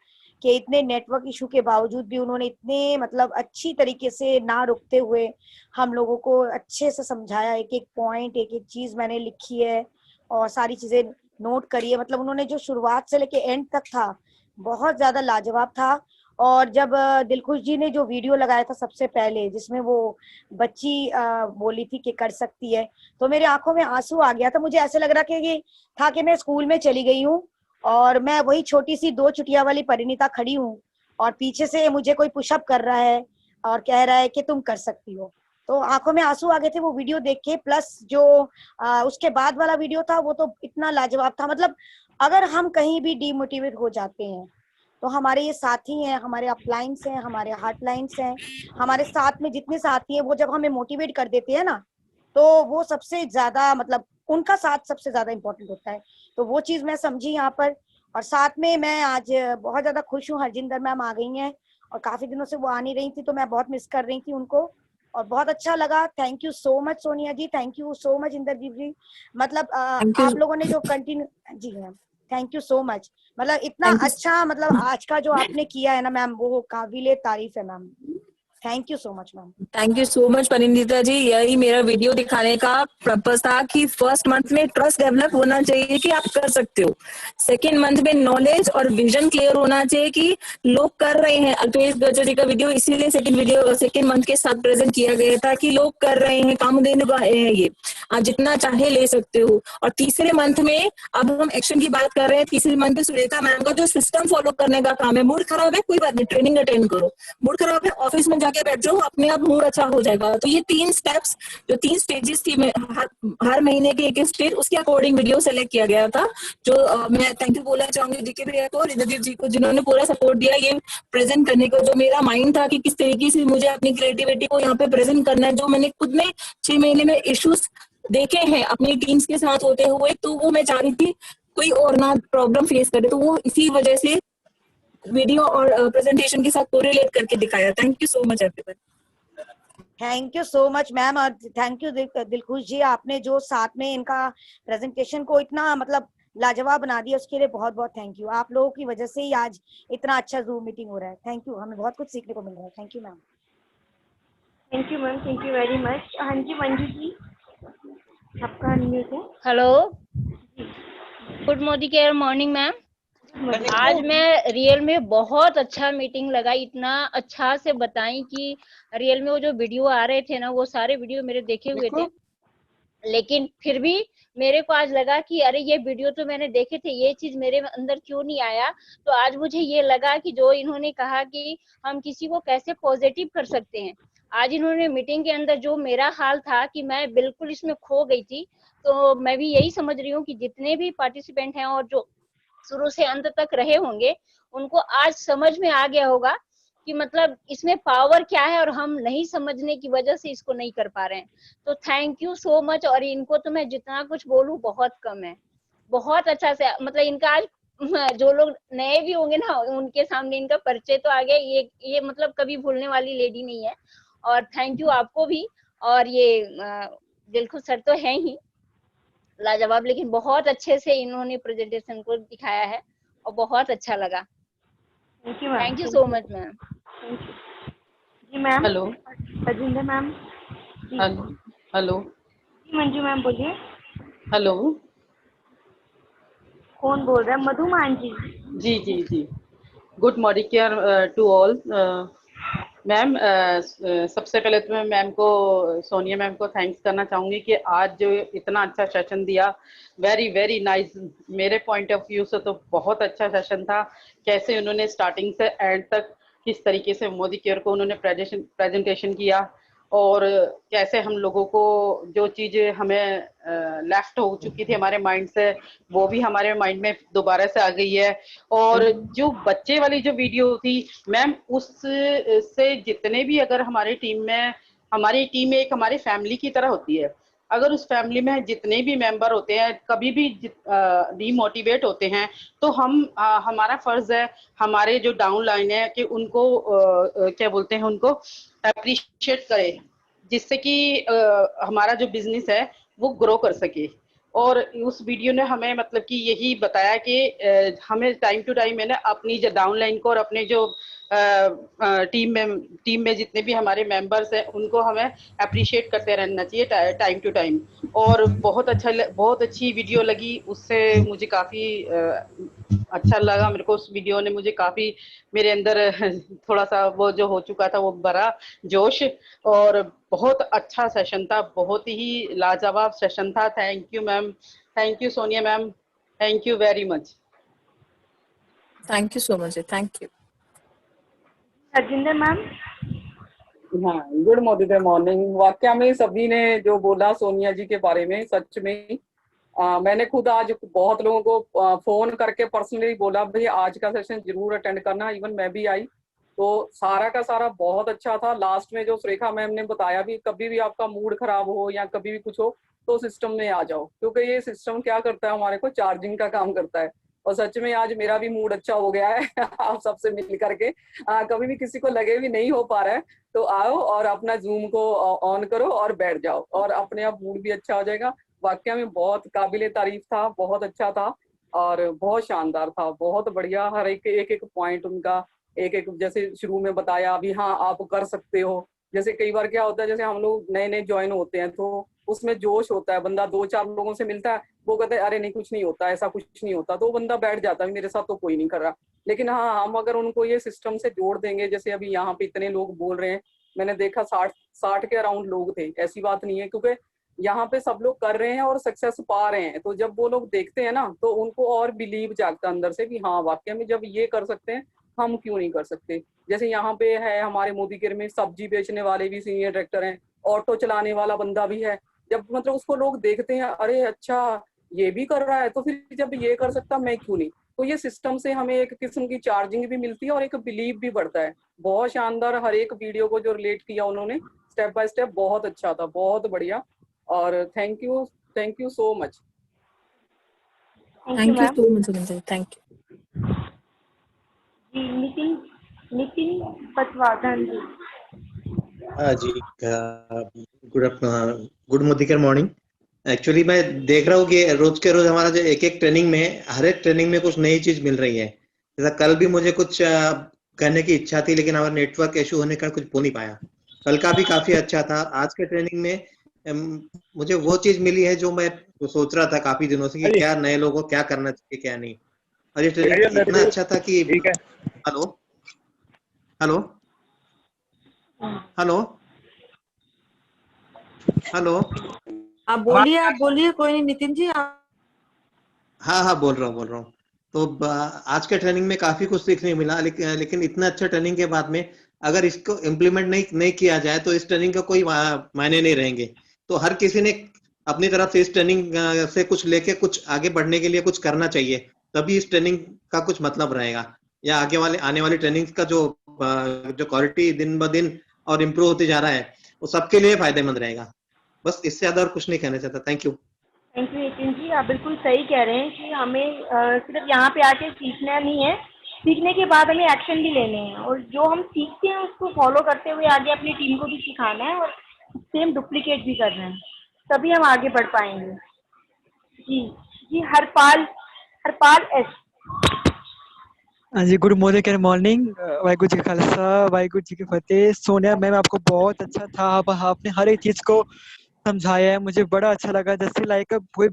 कि इतने नेटवर्क इशू के बावजूद भी उन्होंने इतने मतलब अच्छी तरीके से ना रुकते हुए हम लोगों को अच्छे से समझाया, एक एक पॉइंट, एक एक चीज मैंने लिखी है और सारी चीजें नोट करी है। मतलब उन्होंने जो शुरुआत से लेके एंड तक था बहुत ज्यादा लाजवाब था। और जब दिलखुश जी ने जो वीडियो लगाया था सबसे पहले, जिसमें वो बच्ची बोली थी कि कर सकती है, तो मेरे आंखों में आंसू आ गया था। मुझे ऐसे लग रहा था कि मैं स्कूल में चली गई हूँ और मैं वही छोटी सी 2 चुटिया वाली परिणीता खड़ी हूँ और पीछे से मुझे कोई पुशअप कर रहा है और कह रहा है कि तुम कर सकती हो। तो आंखों में आंसू आ गए थे वो वीडियो देख के। प्लस जो उसके बाद वाला वीडियो था वो तो इतना लाजवाब था। मतलब अगर हम कहीं भी डिमोटिवेट हो जाते हैं तो हमारे ये साथी हैं, हमारे अपलाइंस हैं, हमारे हार्टलाइंस हैं, हमारे साथ में जितने साथी हैं, वो जब हमें मोटिवेट कर देते हैं ना, तो वो सबसे ज्यादा मतलब उनका साथ सबसे ज्यादा इम्पोर्टेंट होता है। तो वो चीज मैं समझी यहाँ पर। और साथ में मैं आज बहुत ज्यादा खुश हूँ, हरजिंदर मैम आ गई हैं और काफी दिनों से वो आ नहीं रही थी, तो मैं बहुत मिस कर रही थी उनको और बहुत अच्छा लगा। Thank you so much Sonia ji, thank you so much Indrajeet ji. मतलब आप लोगों ने जो कंटिन्यू, जी ma'am thank you so much. मतलब इतना अच्छा मतलब आज का जो आपने किया है ना मैम, वो काबिले तारीफ है ma'am. Thank you so much ma'am. Thank you so much Parineeta ji. यही मेरा वीडियो दिखाने का पर्पस था कि फर्स्ट मंथ में ट्रस्ट डेवलप होना चाहिए कि आप कर सकते हो। सेकेंड मंथ में नॉलेज और विजन क्लियर होना चाहिए कि लोग कर रहे हैं। अल्पेश गजर जी का वीडियो इसीलिए सेकेंड मंथ के साथ प्रेजेंट किया गया था कि लोग कर रहे हैं, काम देने का है ये, आप जितना चाहे ले सकते हो। और तीसरे मंथ में अब हम एक्शन की बात कर रहे हैं। तीसरे मंथ में सुनीता मैम का जो सिस्टम फॉलो करने का काम है, मूड खराब है कोई बात नहीं, ट्रेनिंग अटेंड करो। मूड खराब है ऑफिस में जाके बैठ जाओ, अपने आप मूड अच्छा हो जाएगा। तो ये 3 स्टेप्स, जो 3 स्टेजेस थी, हर महीने के एक स्टेज, उसके अकॉर्डिंग वीडियो सेलेक्ट किया गया था। जो मैं थैंक यू बोलना चाहूंगी डीके भैया को और इंद्रजीत जी को, जिन्होंने पूरा सपोर्ट दिया ये प्रेजेंट करने को। जो मेरा माइंड था कि किस तरीके से मुझे अपनी क्रिएटिविटी को यहाँ पे प्रेजेंट करना है, जो मैंने खुद में 6 महीने में इश्यूज देखे हैं अपनी टीम्स के साथ होते हुए, तो वो मैं चाह रही थी कोई और ना प्रॉब्लम फेस करे। तो वो इसी वजह से वीडियो और प्रेजेंटेशन के साथ कोरिलेट करके दिखाया। Thank you so much everyone. Thank you so much ma'am. और थैंक यू दिलखुश जी, आपने जो साथ में इनका प्रेजेंटेशन को इतना मतलब लाजवाब बना दिया, उसके लिए बहुत बहुत थैंक यू। आप लोगों की वजह से ही आज इतना अच्छा जूम मीटिंग हो रहा है। थैंक यू, हमें बहुत कुछ सीखने को मिल रहा है। Thank you ma'am. Thank you ma'am, thank you very much. हाँ जी मंजू जी, आपका अनम्यूट है। Hello, good Modi care morning ma'am. आज मैं रियल में बहुत अच्छा मीटिंग लगा, इतना अच्छा से बताई कि रियल में वो जो वीडियो आ रहे थे ना, वो सारे वीडियो मेरे देखे हुए थे, लेकिन फिर भी मेरे को आज लगा कि अरे ये वीडियो तो मैंने देखे थे, ये चीज मेरे अंदर क्यों नहीं आया। तो आज मुझे ये लगा कि जो इन्होंने कहा कि हम किसी को कैसे पॉजिटिव कर सकते हैं, आज इन्होंने मीटिंग के अंदर जो मेरा हाल था कि मैं बिल्कुल इसमें खो गई थी, तो मैं भी यही समझ रही हूँ कि जितने भी पार्टिसिपेंट हैं और जो शुरू से अंत तक रहे होंगे, उनको आज समझ में आ गया होगा कि मतलब इसमें पावर क्या है और हम नहीं समझने की वजह से इसको नहीं कर पा रहे हैं। तो थैंक यू सो मच। और इनको तो मैं जितना कुछ बोलूं बहुत कम है, बहुत अच्छा से मतलब इनका आज जो लोग नए भी होंगे ना, उनके सामने इनका परिचय तो आ गया। ये मतलब कभी भूलने वाली लेडी नहीं है। और थैंक यू आपको भी। और ये दिलखुश सर तो है ही लाजवाब, लेकिन बहुत अच्छे से इन्होंने प्रेजेंटेशन को दिखाया है और बहुत अच्छा लगा। Thank you ma'am. Thank you so much ma'am. जी ma'am. Hello Rajendra ma'am. Hello hello जी मंजू मैम बोलिए। हेलो, कौन बोल रहा है? मधुमान जी। जी जी जी, good morning care to all. Ma'am सबसे पहले तो मैं मैम को, सोनिया मैम को थैंक्स करना चाहूँगी कि आज जो इतना अच्छा सेशन दिया, वेरी वेरी नाइस। मेरे पॉइंट ऑफ व्यू से तो बहुत अच्छा सेशन था। कैसे उन्होंने स्टार्टिंग से एंड तक किस तरीके से मोदी केयर को उन्होंने प्रेजेंटेशन किया, और कैसे हम लोगों को जो चीज़ें हमें लेफ्ट हो चुकी थी हमारे माइंड से, वो भी हमारे माइंड में दोबारा से आ गई है। और जो बच्चे वाली जो वीडियो थी मैम, उससे जितने भी, अगर हमारी टीम में एक हमारी फैमिली की तरह होती है, अगर उस फैमिली में जितने भी मेंबर होते हैं कभी भी डीमोटिवेट होते हैं, तो हमारा फर्ज है, हमारे जो डाउन लाइन है, कि उनको क्या बोलते हैं, उनको अप्रिशिएट करें, जिससे कि हमारा जो बिजनेस है वो ग्रो कर सके। और उस वीडियो ने हमें मतलब कि यही बताया कि हमें टाइम टू टाइम है ना अपनी जो डाउन लाइन को और अपने जो टीम में जितने भी हमारे मेंबर्स हैं उनको हमें अप्रिशिएट करते रहना चाहिए टाइम टू टाइम। और बहुत अच्छी वीडियो लगी, उससे मुझे काफ़ी अच्छा लगा। मेरे को उस वीडियो ने मुझे काफ़ी, मेरे अंदर थोड़ा सा वो जो हो चुका था वो भरा जोश। और बहुत अच्छा सेशन था, बहुत ही लाजवाब सेशन था। Thank you ma'am, thank you Sonia ma'am, thank you very much. Thank you so much, thank you. Rajendra ma'am. हाँ, गुड मॉर्निंग। वाकया में सभी ने जो बोला सोनिया जी के बारे में, सच में मैंने खुद आज बहुत लोगों को फोन करके पर्सनली बोला भाई आज का सेशन जरूर अटेंड करना। इवन मैं भी आई, तो सारा का सारा बहुत अच्छा था। लास्ट में जो सुरेखा मैम ने बताया भी, कभी भी आपका मूड खराब हो या कभी भी कुछ हो तो सिस्टम में आ जाओ, क्योंकि ये सिस्टम क्या करता है, हमारे को चार्जिंग का काम करता है। और सच में आज मेरा भी मूड अच्छा हो गया है आप सबसे मिल करके। कभी भी किसी को लगे भी नहीं हो पा रहा है तो आओ और अपना जूम को ऑन करो और बैठ जाओ, और अपने आप मूड भी अच्छा हो जाएगा। वाकया में बहुत काबिले तारीफ था, बहुत अच्छा था और बहुत शानदार था, बहुत बढ़िया। हर एक पॉइंट उनका, एक जैसे शुरू में बताया अभी, हाँ आप कर सकते हो। जैसे कई बार क्या होता है, जैसे हम लोग नए नए ज्वाइन होते हैं तो उसमें जोश होता है, बंदा 2-4 लोगों से मिलता है, वो कहते हैं अरे नहीं कुछ नहीं होता, ऐसा कुछ नहीं होता, तो बंदा बैठ जाता है मेरे साथ तो कोई नहीं कर रहा। लेकिन हाँ, हम अगर उनको ये सिस्टम से जोड़ देंगे, जैसे अभी यहाँ पे इतने लोग बोल रहे हैं, मैंने देखा 60 के अराउंड लोग थे, ऐसी बात नहीं है, क्योंकि यहाँ पे सब लोग कर रहे हैं और सक्सेस पा रहे हैं। तो जब वो लोग देखते हैं ना तो उनको और बिलीव जागता अंदर से कि हाँ वाकई में जब ये कर सकते हैं हम क्यों नहीं कर सकते। जैसे यहाँ पे है हमारे मोदी केयर में सब्जी बेचने वाले भी सीनियर डायरेक्टर हैं, ऑटो चलाने वाला बंदा भी है। जब मतलब उसको लोग देखते हैं अरे अच्छा ये भी कर रहा है, तो फिर जब ये कर सकता मैं क्यों नहीं। तो ये सिस्टम से हमें एक किस्म की चार्जिंग भी मिलती है और एक बिलीव भी बढ़ता है। बहुत शानदार, हर एक वीडियो को जो रिलेट किया उन्होंने स्टेप बाय स्टेप, बहुत अच्छा था, बहुत बढ़िया। और thank you so much. Thank you so much, thank you जी। नितिन पटवाधन जी। जी, good Modi care morning. Actually मैं देख रहा हूँ कि रोज के रोज हमारा जो एक एक ट्रेनिंग में, हर एक ट्रेनिंग में कुछ नई चीज मिल रही है। जैसा कल भी मुझे कुछ करने की इच्छा थी, लेकिन हमारा नेटवर्क इशू होने का कुछ हो नहीं पाया। कल का भी काफी अच्छा था। आज के ट्रेनिंग में मुझे वो चीज मिली है जो मैं सोच रहा था काफी दिनों से, कि क्या नए लोगों को क्या करना चाहिए क्या नहीं। और ये ट्रेनिंग इतना अच्छा था कि हेलो हेलो हेलो हेलो आप बोलिए कोई नहीं, नितिन जी आप। हाँ बोल रहा हूँ। तो आज के ट्रेनिंग में काफी कुछ सीखने को मिला, लेकिन इतना अच्छा ट्रेनिंग के बाद में अगर इसको इम्प्लीमेंट नहीं किया जाए तो इस ट्रेनिंग का कोई मायने नहीं रहेंगे। तो हर किसी ने अपनी तरफ से इस ट्रेनिंग से कुछ लेके कुछ आगे बढ़ने के लिए कुछ करना चाहिए, तभी इस ट्रेनिंग का कुछ मतलब रहेगा, या आने वाली ट्रेनिंग का जो क्वालिटी दिन ब दिन और इम्प्रूव होते जा रहा है वो सबके लिए फायदेमंद रहेगा। बस इससे ज्यादा और कुछ नहीं कहना चाहता। थैंक यू नितिन जी, आप बिल्कुल सही कह रहे हैं कि हमें सिर्फ यहाँ पे आके सीखना नहीं है, सीखने के बाद हमें एक्शन भी लेने हैं, और जो हम सीखते हैं उसको फॉलो करते हुए आगे अपनी टीम को भी सिखाना है और सेम डुप्लीकेट भी करना है, तभी हम आगे बढ़ पाएंगे। जी हरपाल एस। हाँ जी, गुड मॉर्निंग। वाहिगुरु जी का खालसा, वाहिगुरु जी की फतेह। सोनिया मैम आपको बहुत अच्छा था, आपने हर एक चीज को समझाया है, मुझे बड़ा अच्छा लगा। जैसे लाइक कोई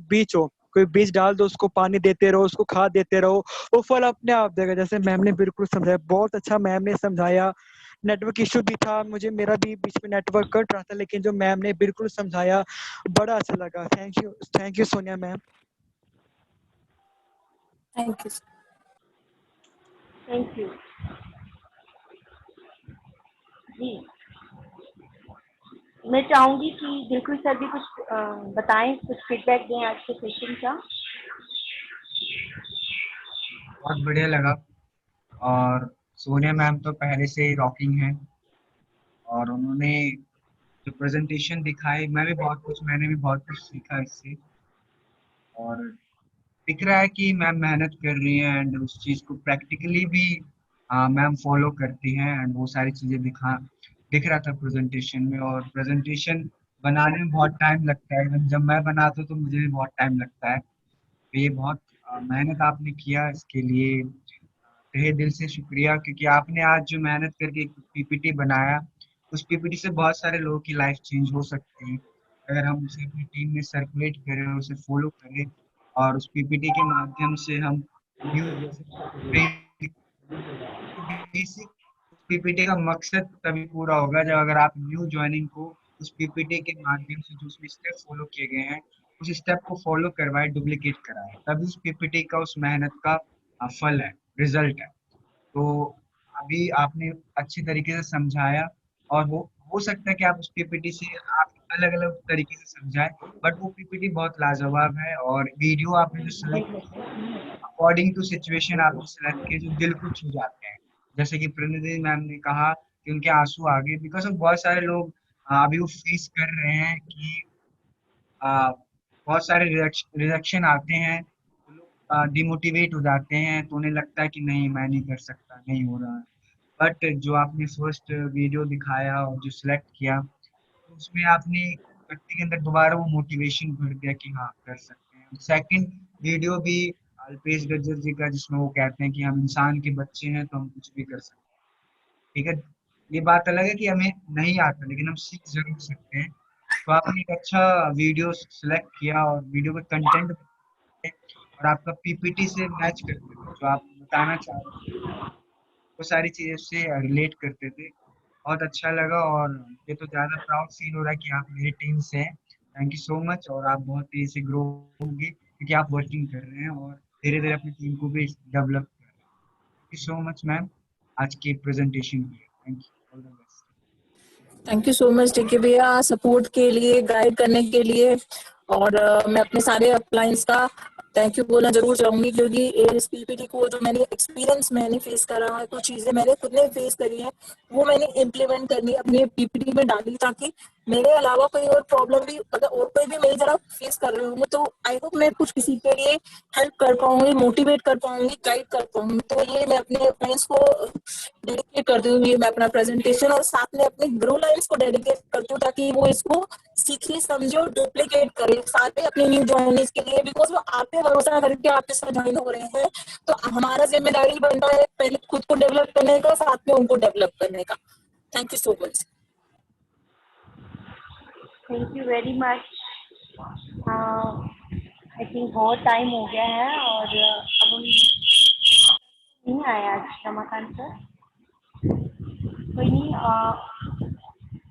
बीज डाल दो, उसको पानी देते रहो, उसको खाद देते रहो, वो फल अपने आप देगा। जैसे मैम ने बिल्कुल समझाया, बहुत अच्छा मैम ने समझाया। नेटवर्क इशू भी था, मेरा भी बीच में नेटवर्क कट रहा था, लेकिन जो मैम ने बिल्कुल समझाया बड़ा अच्छा लगा। Thank you Sonia ma'am. Thank you जी। मैं चाहूंगी कि दिलखुश सर भी कुछ बताएं, कुछ फीडबैक दें आज के सेशन का। बहुत बढ़िया लगा, और सोनिया मैम तो पहले से ही रॉकिंग है, और उन्होंने जो प्रेजेंटेशन दिखाई, मैंने भी बहुत कुछ सीखा इससे, और दिख रहा है कि मैम मेहनत कर रही है एंड उस चीज को प्रैक्टिकली भी मैम फॉलो करती हैं, एंड वो सारी चीजें दिख रहा था प्रेजेंटेशन में। और प्रेजेंटेशन बनाने में बहुत टाइम लगता है, जब मैं बनाता हूँ तो मुझे भी बहुत टाइम लगता है। तो ये बहुत मेहनत आपने किया, इसके लिए तहे दिल से शुक्रिया, क्योंकि आपने आज जो मेहनत करके एक पीपीटी बनाया, उस पीपीटी से बहुत सारे लोगों की लाइफ चेंज हो सकती है अगर हम उसे अपनी टीम में सर्कुलेट करें, उसे फॉलो करें, और उस पीपीटी के माध्यम से हम बेसिक पीपीटी का मकसद तभी पूरा होगा जब अगर आप न्यू ज्वाइनिंग को उस पीपीटी के माध्यम से जो उसमें स्टेप फॉलो किए गए हैं उस स्टेप को फॉलो करवाए, डुप्लीकेट कराए, तभी उस पीपीटी का, उस मेहनत का फल है, रिजल्ट है। तो अभी आपने अच्छी तरीके से समझाया, और वो हो सकता है कि आप उस पीपीटी से आप अलग अलग तरीके से समझाएं, बट वो पीपीटी बहुत लाजवाब है, और वीडियो आपने जो सिलेक्ट अकॉर्डिंग टू सिचुएशन आपने सिलेक्ट किए जो दिल को छू जाते हैं। जैसे कि प्रणिधि मैम ने कहा कि उनके आंसू आ गए, बिकॉज बहुत सारे लोग अभी वो फेस कर रहे हैं कि बहुत सारे रिजेक्शन आते हैं, डिमोटिवेट हो जाते हैं, तो उन्हें लगता है कि नहीं मैं नहीं कर सकता, नहीं हो रहा है। बट जो आपने फर्स्ट वीडियो दिखाया और जो सिलेक्ट किया, तो उसमें आपने व्यक्ति के अंदर दोबारा वो मोटिवेशन भर दिया कि हाँ कर सकते हैं। सेकंड वीडियो भी अल्पेश गज्जर जी का, जिसमें वो कहते हैं कि हम इंसान के बच्चे हैं तो हम कुछ भी कर सकते हैं। ठीक है, ये बात अलग है कि हमें नहीं आता, लेकिन हम सीख जरूर सकते हैं। तो आपने एक अच्छा वीडियो सिलेक्ट किया, और वीडियो का कंटेंट और आपका पीपीटी से मैच करते थे, जो आप बताना चाह रहे थे वो सारी चीजें से रिलेट करते थे। बहुत अच्छा लगा, और ये तो ज्यादा प्राउड फील हो रहा है कि आप मेरी टीम से हैं। थैंक यू सो मच, और आप बहुत तेजी से ग्रो होंगे क्योंकि आप वर्किंग कर रहे हैं और धीरे धीरे अपनी टीम को भी डेवलप कर रहे हैं। Thank you so much ma'am आज की प्रेजेंटेशन के लिए। Thank you, all the best. Thank you so much टीके भैया, सपोर्ट के लिए, गाइड करने के लिए। और मैं अपने सारे अपलाइंस का थैंक यू बोलना जरूर चाहूंगी, क्योंकि इस पीपीटी को जो मैंने फेस करा है, कुछ चीजें मैंने खुद ने फेस करी है, वो मैंने इम्प्लीमेंट करनी अपनी पीपीटी में डाली, ताकि मेरे अलावा कोई और प्रॉब्लम भी, अगर और कोई भी मेरी तरह फेस कर रहे होंगे, तो आई होप मैं कुछ किसी के लिए हेल्प कर पाऊंगी, मोटिवेट कर पाऊंगी, गाइड कर पाऊंगी। तो ये मैं अपने फ्रेंड्स को डेडिकेट करती हूँ, मैं अपना प्रेजेंटेशन और साथ में अपने ग्रो लाइन्स को डेडिकेट करती हूँ, ताकि वो इसको सीखिए, समझो, डुप्लीकेट करें सारे अपने न्यू ज्वाइनिंग्स के लिए, बिकॉज वो आप पे भरोसा करके आपके साथ ज्वाइन हो रहे हैं। तो हमारा जिम्मेदारी बनता है पहले खुद को डेवलप करने का, साथ में उनको डेवलप करने का। Thank you so much. Thank you very much. I think बहुत टाइम हो गया है और अब हम नहीं आए आज रमाकांत सर। कोई नहीं,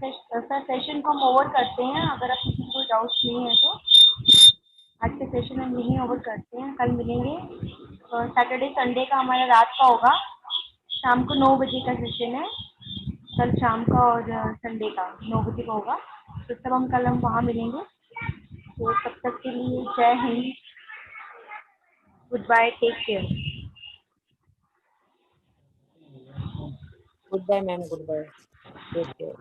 सर सेशन को हम ओवर करते हैं। अगर आप किसी को डाउट्स नहीं है तो आज के सेशन हम यहीं ओवर करते हैं, कल मिलेंगे। सैटरडे संडे का हमारा रात का होगा, शाम को 9 बजे का सेशन है, कल शाम का, और संडे का 9 बजे का होगा। तो तब हम वहाँ मिलेंगे। तो तब तक के लिए जय हिंद, good bye, take care. Good bye ma'am, good bye, take care.